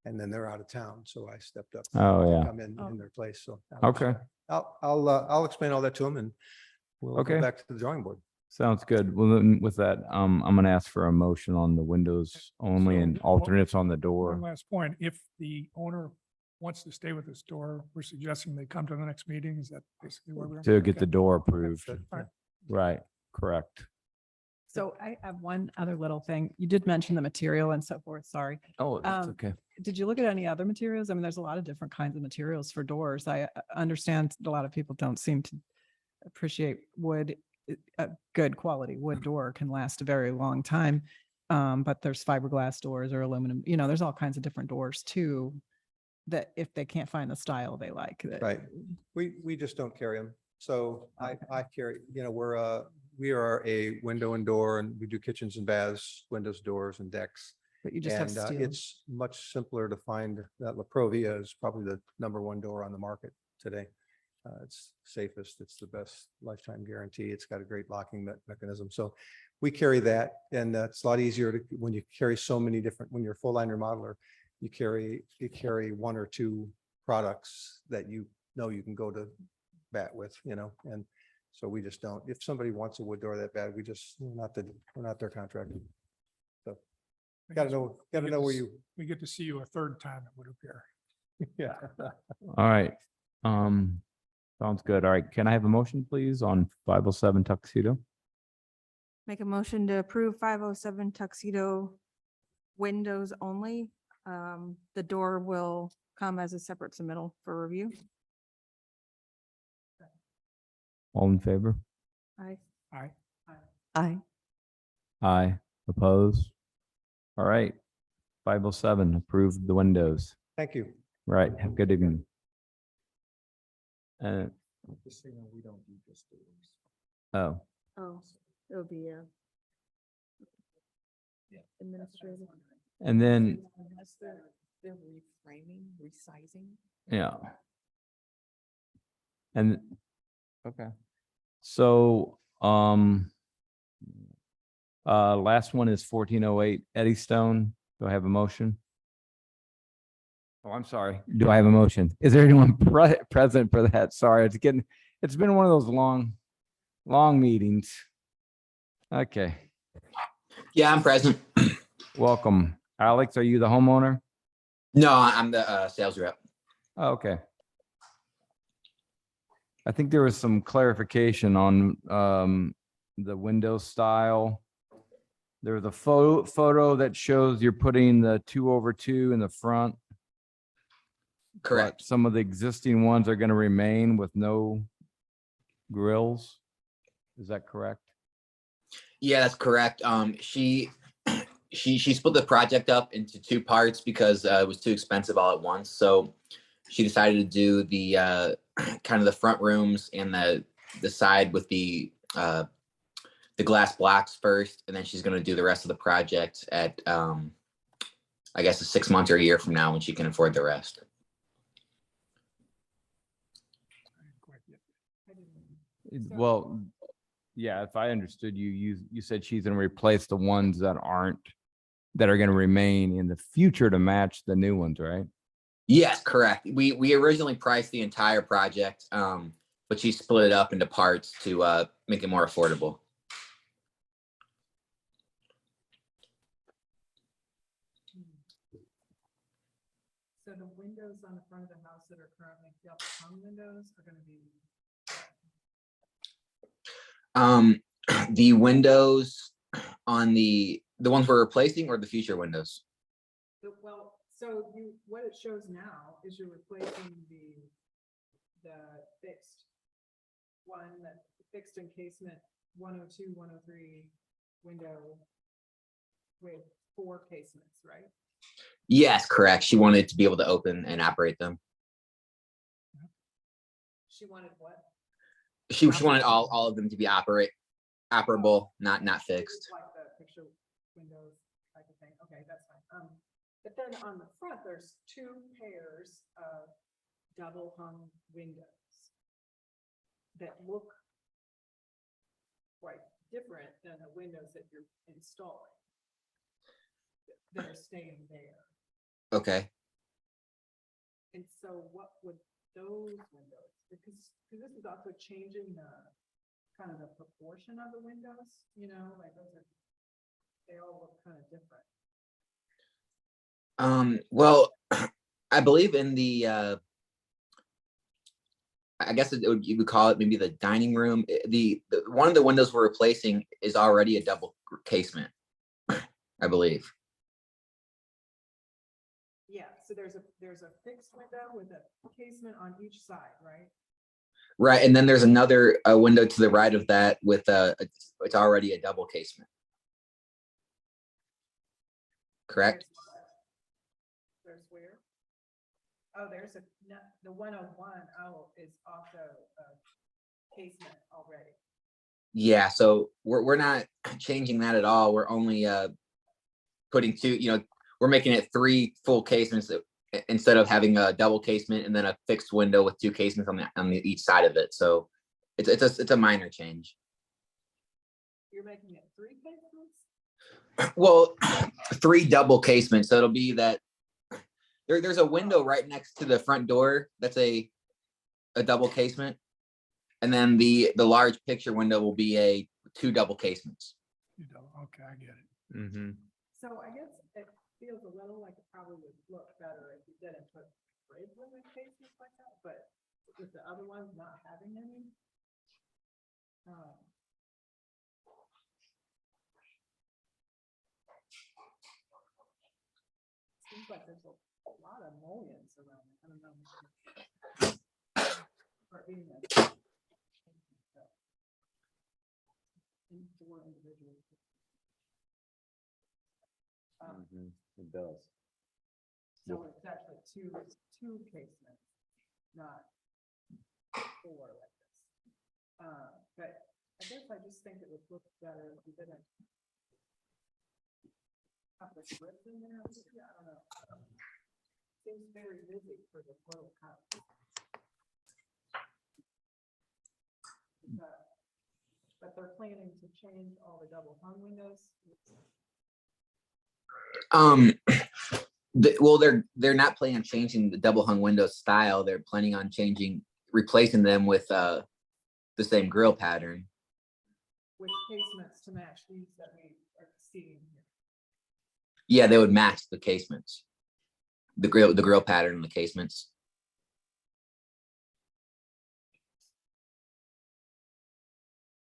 And then they're out of town. So I stepped up. Oh, to yeah. Come in Oh. their place. So. I was, Okay. I'll explain all that to them and we'll Okay. go back to the drawing board. Sounds good. Well, then with that, I'm gonna ask for a motion on the windows only So, and well, alternates on the One door. last point, if the owner wants to stay with this door, we're suggesting they come to the next meeting. Is that basically where we're? To get the Okay. door approved. That's All right. Right, correct. So I have one other little thing. You did mention the material and so forth, sorry. Oh, that's Um, okay. Did you look at any other materials? I mean, there's a lot of different kinds of materials for doors. I understand a lot of people don't seem to appreciate wood. A good quality wood door can last a very long time. But there's fiberglass doors or aluminum, there's all kinds of different doors too. That if they can't find the style they like. that- Right. We just don't carry them. So I carry, we are a window and door and we do kitchens and baths, windows, doors and decks. But you just have And steel. it's much simpler to find that La Provia is probably the #1 door on the market today. It's safest, it's the best lifetime guarantee. It's got a great locking mechanism. So we carry that and it's a lot easier to, when you carry so many different, when you're a full line remodeler, you carry 1 or 2 products that you can go to bat with, and so we just don't. If somebody wants a wood door that bad, we're not their contractor. So I gotta guess know, we gotta get know to where s- you, We get to see you a third time, it would appear. yeah. All right. Sounds good. All right. Can I have a motion, please, on 507 Tuxedo? Make a motion to approve 507 Tuxedo windows only. The door will come as a separate submittal for review. All in favor? I, Aye. Aye. Aye. Opposed? All right. 507, approve the windows. Thank you. Right. Have a good evening. Just so you know, we don't do just doors. Oh, Oh, it'll be a administrative. and then, Unless they're reframing, resizing. yeah. And, okay. So, last one is 1408 Eddystone. Do I have a motion? Oh, I'm sorry. Do I have a motion? Is there anyone present for that? Sorry, it's been one of those long meetings. Okay, Yeah, I'm present. welcome. Alex, are you the homeowner? No, I'm the sales rep. Oh, okay. I think there was some clarification on the window style. There was a photo that shows you're putting the 2/2 in the front. but Correct. Some of the existing ones are going to remain with no grills. Is that correct? Yeah, that's correct. She split the project up into two parts because it was too expensive all at once. So she decided to do the kind of the front rooms and the side with the glass blocks first, and then she's going to do the rest of the project at I guess 6 months or a year from now when she can afford the rest. Well, yeah, if I understood you, you said she's going to replace the ones that are going to remain in the future to match the new ones, right? Yes, correct. We originally priced the entire project, but she split it up into parts to make it more affordable. So the windows on the front of the house that are currently double hung windows are gonna be, The windows on the ones we're replacing or the future windows? well, so what it shows now is you're replacing the fixed one, that fixed encasement 102, 103 window with 4 casements, right? Yes, correct. She wanted to be able to open and operate them. She wanted what? She wanted all of them to be operable, not fixed. Like the picture windows type of thing. Okay, that's fine. But then on the front, there's 2 pairs of double hung windows that look quite different than the windows that you're installing that are staying there. Okay. And so what would those windows, because this is also changing the kind of the proportion of the windows, like they all look kind of different. Well, I believe in the I guess you would call it maybe the dining room. The one of the windows we're replacing is already a double casement, I believe. Yeah, so there's a fixed window with a casement on each side, right? Right, and then there's another window to the right of that with it's already a double casement. Correct? There's where? Oh, there's the 101, is also a casement already. Yeah, so we're not changing that at all. We're only putting 2, we're making it 3 full casements instead of having a double casement and then a fixed window with 2 casements on each side of it. So it's a minor change. You're making it 3 casements? Well, 3 double casements. So it'll be that there's a window right next to the front door. That's a double casement. And then the large picture window will be 2 double casements. Okay, I get it. Mm-hmm. So I guess it feels a little like it probably would look better if you didn't put bridge limit casements like that, but with the other ones not having any. Seems like there's a lot of mullions around it. I don't know. Or being a- in 4 individuals. It does. So it's actually two casements, not 4 like this. But I guess I just think it would look better if you didn't have the script in there. I don't know. Seems very busy for the little house. But they're planning to change all the double hung windows. Well, they're not planning on changing the double hung window style. They're planning on replacing them with the same grill pattern. With casements to match these that we are seeing here. Yeah, they would match the casements, the grill pattern and the casements.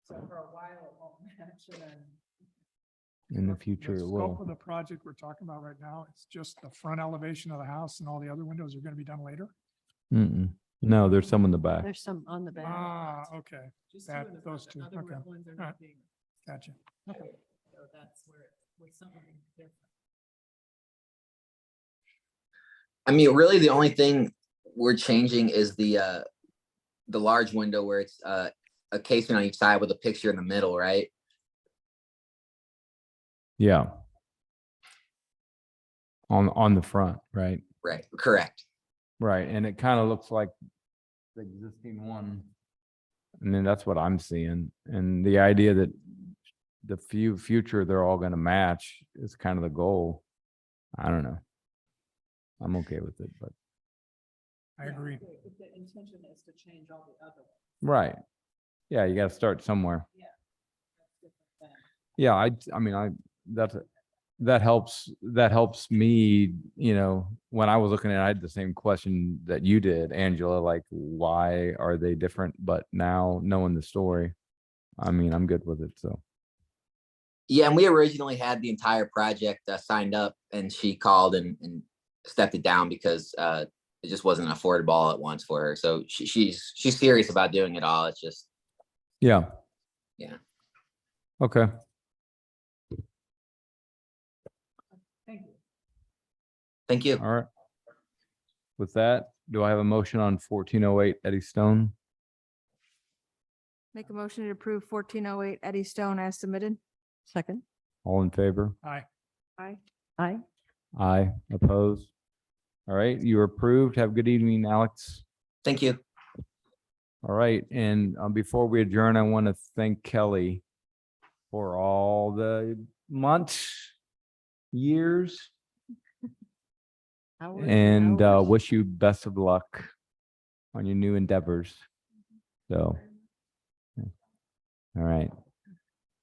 So for a while it won't match and then. In the future, The it scope will. of the project we're talking about right now, it's just the front elevation of the house and all the other windows are going to be done later. Mm-mm. No, there's some in the back. There's some on the back. Ah, okay, Just that- two in the those front, two, the other okay. ones are All right. not being. gotcha. So that's where, with something different. I mean, really, the only thing we're changing is the large window where it's a casement on each side with a picture in the middle, right? Yeah. On the front, right? Right, correct. Right, and it kind of looks like the existing one. And then that's what I'm seeing. And the idea that the future, they're all gonna match is kind of the goal. I don't know. I'm okay with it, but, I Yeah, agree. if the intention is to change all the other ones, right. Yeah, you gotta start somewhere. that's different than. Yeah, I mean, that helps me, you know, when I was looking at it, I had the same question that you did, Angela, like, why are they different? But now knowing the story, I mean, I'm good with it, so. Yeah, and we originally had the entire project signed up, and she called and stepped it down because it just wasn't affordable all at once for her. So she's serious about doing it all. It's just Yeah. Yeah. Okay. Thank you. thank you. All right. With that, do I have a motion on 1408 Eddie Stone? Make a motion to approve 1408 Eddie Stone as submitted. Second. All in favor? Aye. Aye. Aye. Aye. Opposed? All right, you're approved. Have a good evening, Alex. Thank you. All right, and before we adjourn, I want to thank Kelly for all the months, years, and wish you best of luck on your new endeavors. So, yeah. All right.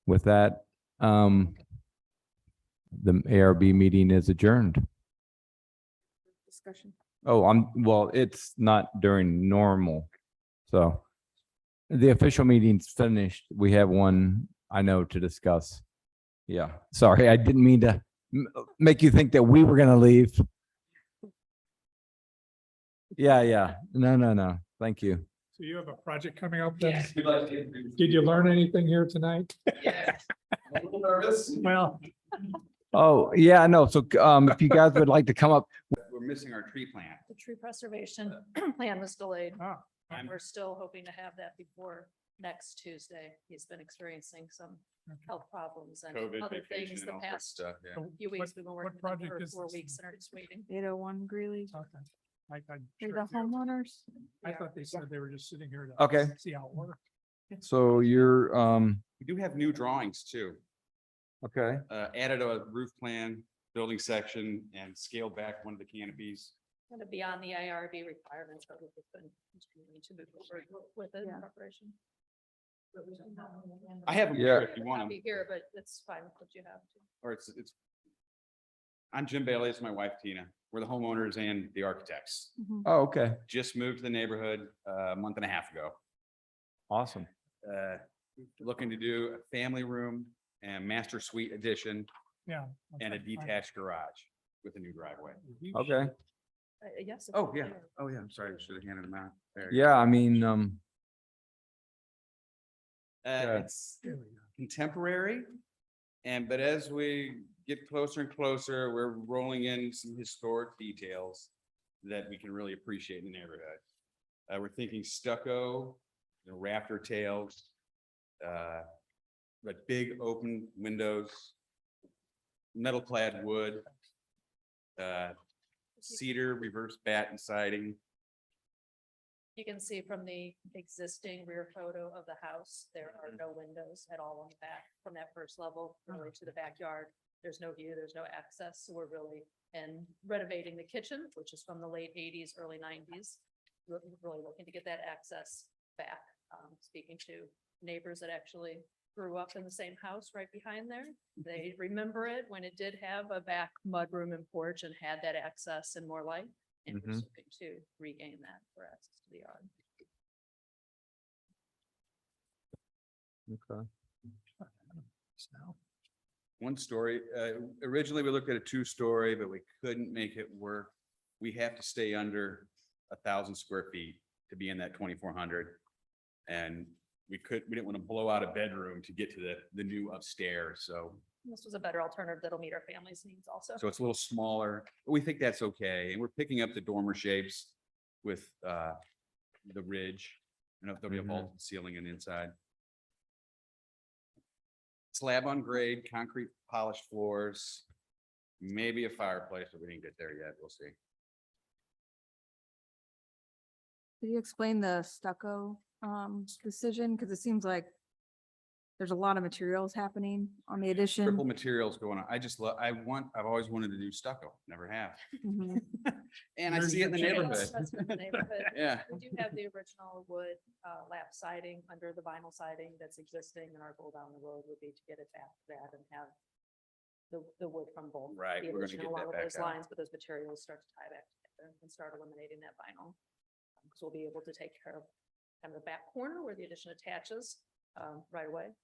With that, the ARB meeting is adjourned. Discussion. Oh, well, it's not during normal. So the official meeting's finished. We have one I know to discuss. Yeah, sorry, I didn't mean to make you think that we were gonna leave. Yeah. No. Thank you. So you have a project coming up then? Did you learn anything here tonight? Yeah. I'm a little nervous. Well, Oh, yeah, no. So if you guys would like to come up, We're missing our tree plant. The tree preservation plan was delayed. ah, And we're still hoping to have that before next Tuesday. He's been experiencing some health problems and COVID, other vacation things and the all sorts of past stuff, yeah. few weeks. We've been working with them project for is 4 this? weeks and are just waiting. 801 Greeley. okay. They're sure the do. homeowners. I thought they said they were just sitting here to Okay. see how it worked. so you're, We do have new drawings too. okay, Added a roof plan, building section, and scaled back one of the canopies. Going to be on the IRB requirements, but we've been continuing to move forward with it in Yeah. preparation. I have them Yeah. here if you want them, Copy here, but it's fine with what you have. or it's. I'm Jim Bailey, it's my wife Tina. We're the homeowners and the architects. oh, okay, Just moved to the neighborhood a month and a half ago. awesome. Looking to do a family room and master suite addition Yeah. and a detached garage with a new driveway. Okay, Yes. if Oh, you're yeah. there. Oh, yeah. I'm sorry. I should have handed them out. There. yeah, I mean, Yeah. It's contemporary. But as we get closer and closer, we're rolling in some historic details that we can really appreciate in the neighborhood. We're thinking stucco, rafter tails, but big open windows, metal clad wood, cedar, reverse batten siding. You can see from the existing rear photo of the house, there are no windows at all on the back from that first level really to the backyard. There's no view, there's no access. So we're really and renovating the kitchen, which is from the late 80s, early 90s. We're really looking to get that access back. Speaking to neighbors that actually grew up in the same house right behind there. They remember it when it did have a back mudroom and porch and had that access and more light. And we're Mhm. looking to regain that for access to the yard. Okay. One story, originally we looked at a 2-story, but we couldn't make it work. We have to stay under 1,000 square feet to be in that 2,400. And we didn't want to blow out a bedroom to get to the new upstairs, so. This was a better alternative that'll meet our family's needs also. So it's a little smaller, but we think that's okay. And we're picking up the dormer shapes with the ridge. And if there'll be a vaulted ceiling and inside. Slab on grade, concrete polished floors, maybe a fireplace, but we didn't get there yet. We'll see. Did you explain the stucco decision? Because it seems like there's a lot of materials happening on the addition. Triple materials going on. I've always wanted to do stucco, never have. Mhm. And I see it in the neighborhood. That's from the neighborhood. Yeah. We do have the original wood lap siding under the vinyl siding that's existing, and our goal down the road would be to get it back to that and have the wood from both. Right, the we're gonna addition get along that with back those out. lines, but those materials start to tie back together and start eliminating that vinyl. Because we'll be able to take care of kind of the back corner where the addition attaches right away.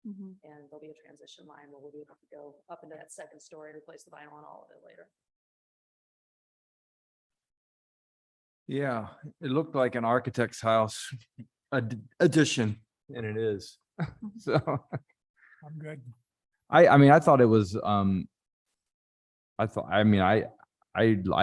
Mhm. And there'll be a transition line where we'll be able to go up into that second story and replace the vinyl on all of it later. Yeah, it looked like an architect's house addition, and it is. So, I'm good. I mean, I thought it was, I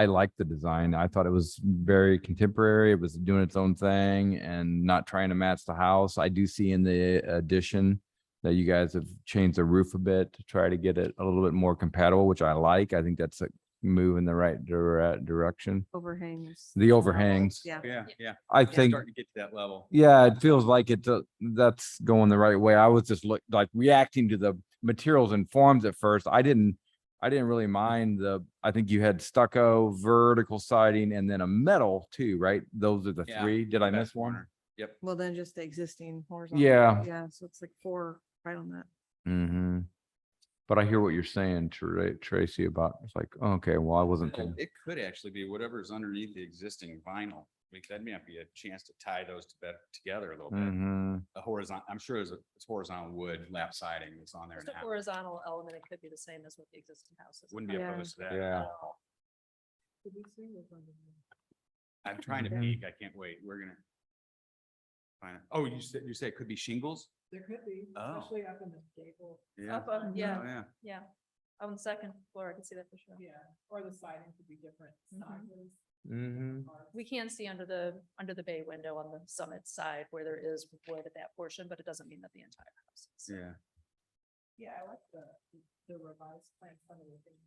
liked the design. I thought it was very contemporary. It was doing its own thing and not trying to match the house. I do see in the addition that you guys have changed the roof a bit to try to get it a little bit more compatible, which I like. I think that's a move in the right direction. Overhangs. The overhangs. Yeah. Yeah. I think, Starting to get to that level. yeah, it feels like that's going the right way. I was just reacting to the materials and forms at first. I didn't really mind I think you had stucco, vertical siding, and then a metal too, right? Those are the Yeah, three. Did I back miss one? corner. Yep. Well, then just the existing horizontal. Yeah. Yeah, so it's like 4 right on that. Mm-hmm. But I hear what you're saying, Tracy, about, it's like, okay, well, I wasn't. It could actually be whatever's underneath the existing vinyl. That may be a chance to tie those together a little bit. Mm-hmm. A horizontal, I'm sure it's horizontal wood lap siding that's on there Just a now. horizontal element, it could be the same as what the existing house is. Wouldn't be Yeah. opposed to that. Yeah. I'm trying to peek. I can't wait. We're gonna. Find it. Oh, you said it could be shingles? There could be, Oh. especially up in the gable, Yeah. Up, Oh, yeah, yeah. yeah. On the second floor, I can see that for sure. yeah, or the siding could be different Mhm. sizes. Mm-hmm. We can see under the bay window on the summit side where there is wood at that portion, but it doesn't mean that the entire house is. Yeah. Yeah, I like the revised plan, some of the things.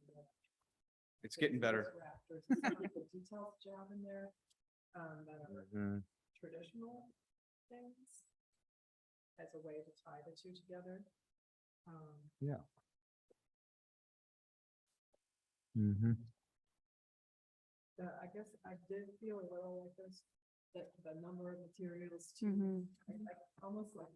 It's getting better. Rafters, it's not like the details job in there, that are Mm-hmm. traditional things as a way to tie the two together. Mm-hmm. I guess I did feel a little like this, that the number of materials too, Mhm. like almost like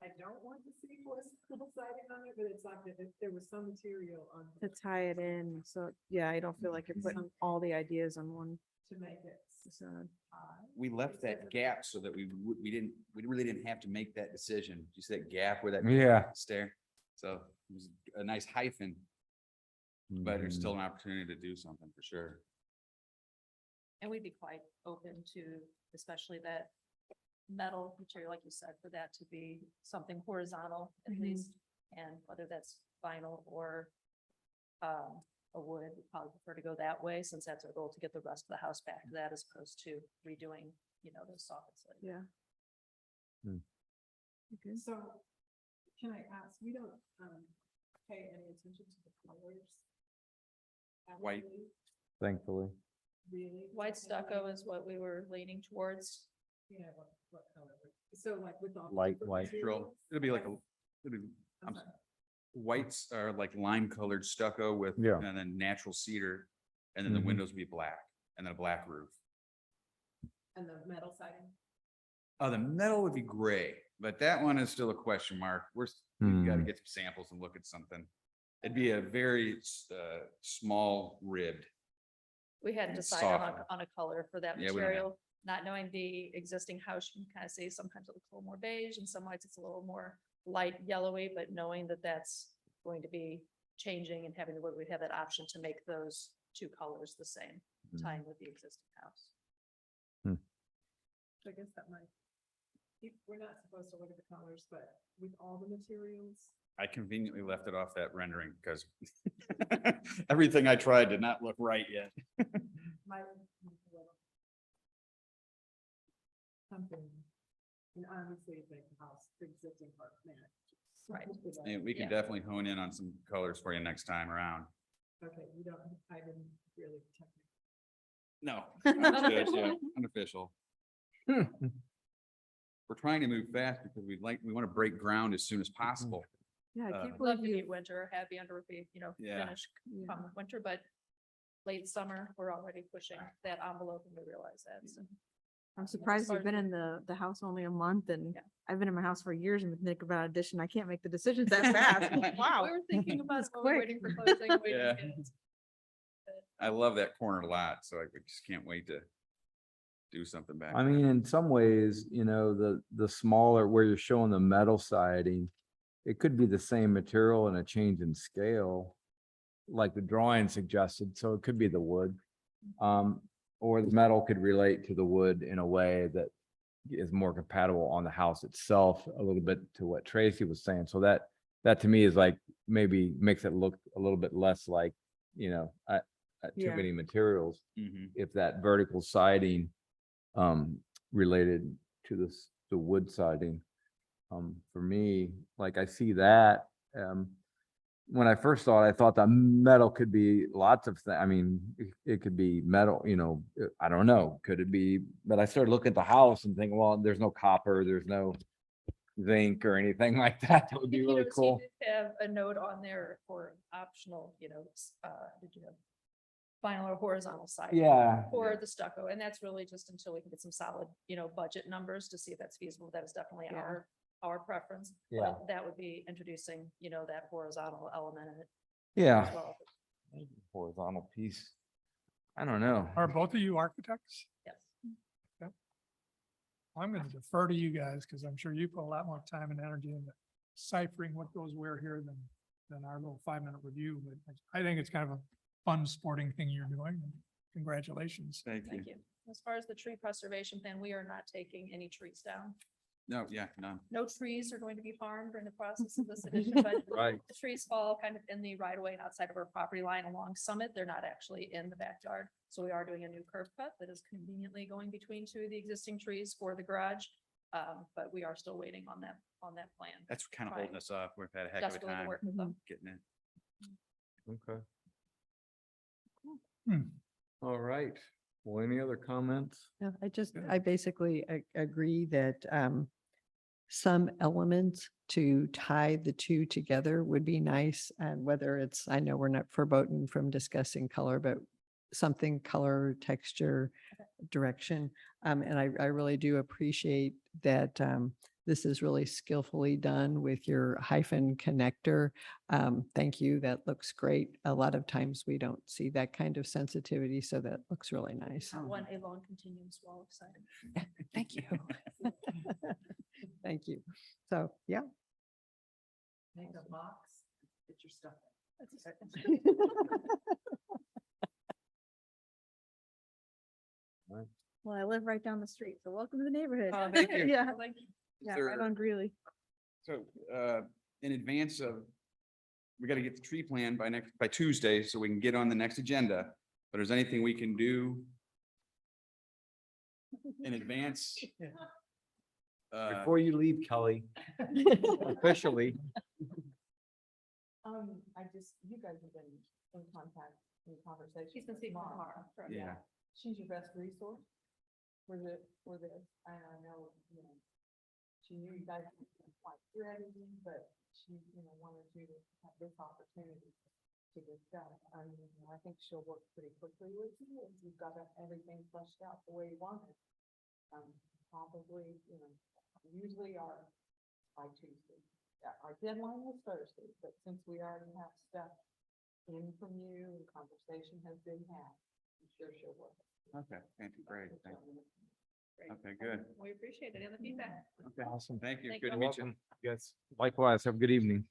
I don't want to see horizontal siding on it, but it's like if there was some material on To tie it in. So, yeah, I don't feel like you're putting all the ideas on one to make it facade. high. We left that gap so that we really didn't have to make that decision. You see that gap where that. Yeah. Stair. So it was a nice hyphen, but there's still an opportunity to do something for sure. And we'd be quite open to, especially that metal material, like you said, for that to be something horizontal at Mhm. least. And whether that's vinyl or a wood, we'd probably prefer to go that way, since that's our goal, to get the rest of the house back to that as opposed to redoing, those soffits. Yeah. Hmm. Okay. So can I ask, we don't pay any attention to the colors? White. actually? Thankfully. Really? White stucco is what we were leaning towards. Yeah, what color? So like with all. the Light different white. materials? It'll be like Okay. it'll be, I'm I'm sorry. whites are like lime colored stucco with, Yeah. and then natural cedar. And then the Mhm. windows will be black and then a black roof. And the metal siding? Oh, the metal would be gray, but that one is still a question mark. We've got to Hmm. get some samples and look at something. It'd be a very small ribbed. We hadn't And decided softer. on a color for that Yeah, we don't have- material. not knowing the existing house, you can kind of see sometimes it looks a little more beige and some lights it's a little more light yellowy, but knowing that that's going to be changing and having the wood, we have that option to make those two colors the same, tying with the existing house. So I guess that might, we're not supposed to look at the colors, but with all the materials, I conveniently left it off that rendering because everything I tried did not look right yet. might. Something, and obviously the house, the existing part, man. Right. And we can Yeah. definitely hone in on some colors for you next time around. Okay, you don't, I didn't really technically. No, understood, yeah, unofficial. We're trying to move fast because we want to break ground as soon as possible. Yeah, I can't Love believe to you. be winter, happy under, Yeah. finish come winter, but late summer, we're already pushing that envelope and we realize that. So. I'm surprised far you've as been we- in the house only a month and Yeah. I've been in my house for years and think about addition. I can't make the decisions that fast. I'm like, Wow. We were thinking about it That's while we were quick. waiting for closing. waiting Yeah. to get it. I love that corner lot, so I just can't wait to do something back. I there. mean, in some ways, the smaller where you're showing the metal siding, it could be the same material and a change in scale, like the drawing suggested, so it could be the wood. Or the metal could relate to the wood in a way that is more compatible on the house itself, a little bit to what Tracy was saying. So that to me is like, maybe makes it look a little bit less like, too Yeah. many materials. Mhm. If that vertical siding related to the wood siding. For me, like I see that, when I first saw it, I thought that metal could be lots of things. I mean, it could be metal, I don't know, could it be, but I started looking at the house and thinking, well, there's no copper, there's no zinc or anything like that. That would be You really notice cool. you did have a note on there for optional, did you have vinyl or horizontal side? Yeah. For the stucco, and that's really just until we can get some solid, budget numbers to see if that's feasible. That is definitely Yeah. our preference. but Yeah. That would be introducing, that horizontal element in it Yeah. as well. Maybe horizontal piece. I don't know. Are both of you architects? Yes. I'm going to defer to you guys because I'm sure you put a lot more time and energy into ciphering what goes where here than our little 5-minute review. But I think it's kind of a fun sporting thing you're doing. Congratulations. Thank you. Thank you. As far as the tree preservation plan, we are not taking any trees down. No, yeah, none. No trees are going to be harmed during the process of this addition, but Right. the trees fall kind of in the right of way and outside of our property line along Summit. They're not actually in the backyard. So we are doing a new curb cut that is conveniently going between two of the existing trees for the garage. But we are still waiting on that plan. That's kind of Right. holding us up. We've had a heck of a Desperately to time work with them. getting it. Okay. Hmm. All right. Well, any other comments? No, Yeah. I basically agree that some elements to tie the two together would be nice. And whether it's, I know we're not verboten from discussing color, but something color, texture, direction. And I really do appreciate that this is really skillfully done with your hyphen connector. Thank you. That looks great. A lot of times we don't see that kind of sensitivity, so that looks really nice. One a long continuous wall of siding. Thank you. Thank you. So, yeah. Make a box, get your stuff. Well, I live right down the street, so welcome to the neighborhood. Oh, thank you. Yeah, Like, yeah, there- right on Greeley. So, in advance of, we got to get the tree plan by Tuesday so we can get on the next agenda. But is anything we can do in advance? Before you leave, Kelly, officially. You guys have been in contact, in conversation. He's been speaking with Mara. correct? Yeah. She's your best resource for this. And I know, she knew you guys weren't quite ready, but she, wanted you to have this opportunity to discuss. I think she'll work pretty quickly with you if you've got everything fleshed out the way you want it. Probably, usually by Tuesday. Our deadline was Thursday, but since we already have stuff in from you and conversation has been had, I'm sure she'll work. Okay, thank you, great, thank you. Great. Okay, good. We appreciate it and the feedback. Okay, Awesome. thank you. Thank Good to you. meet you. Yes. Likewise. Have a good evening.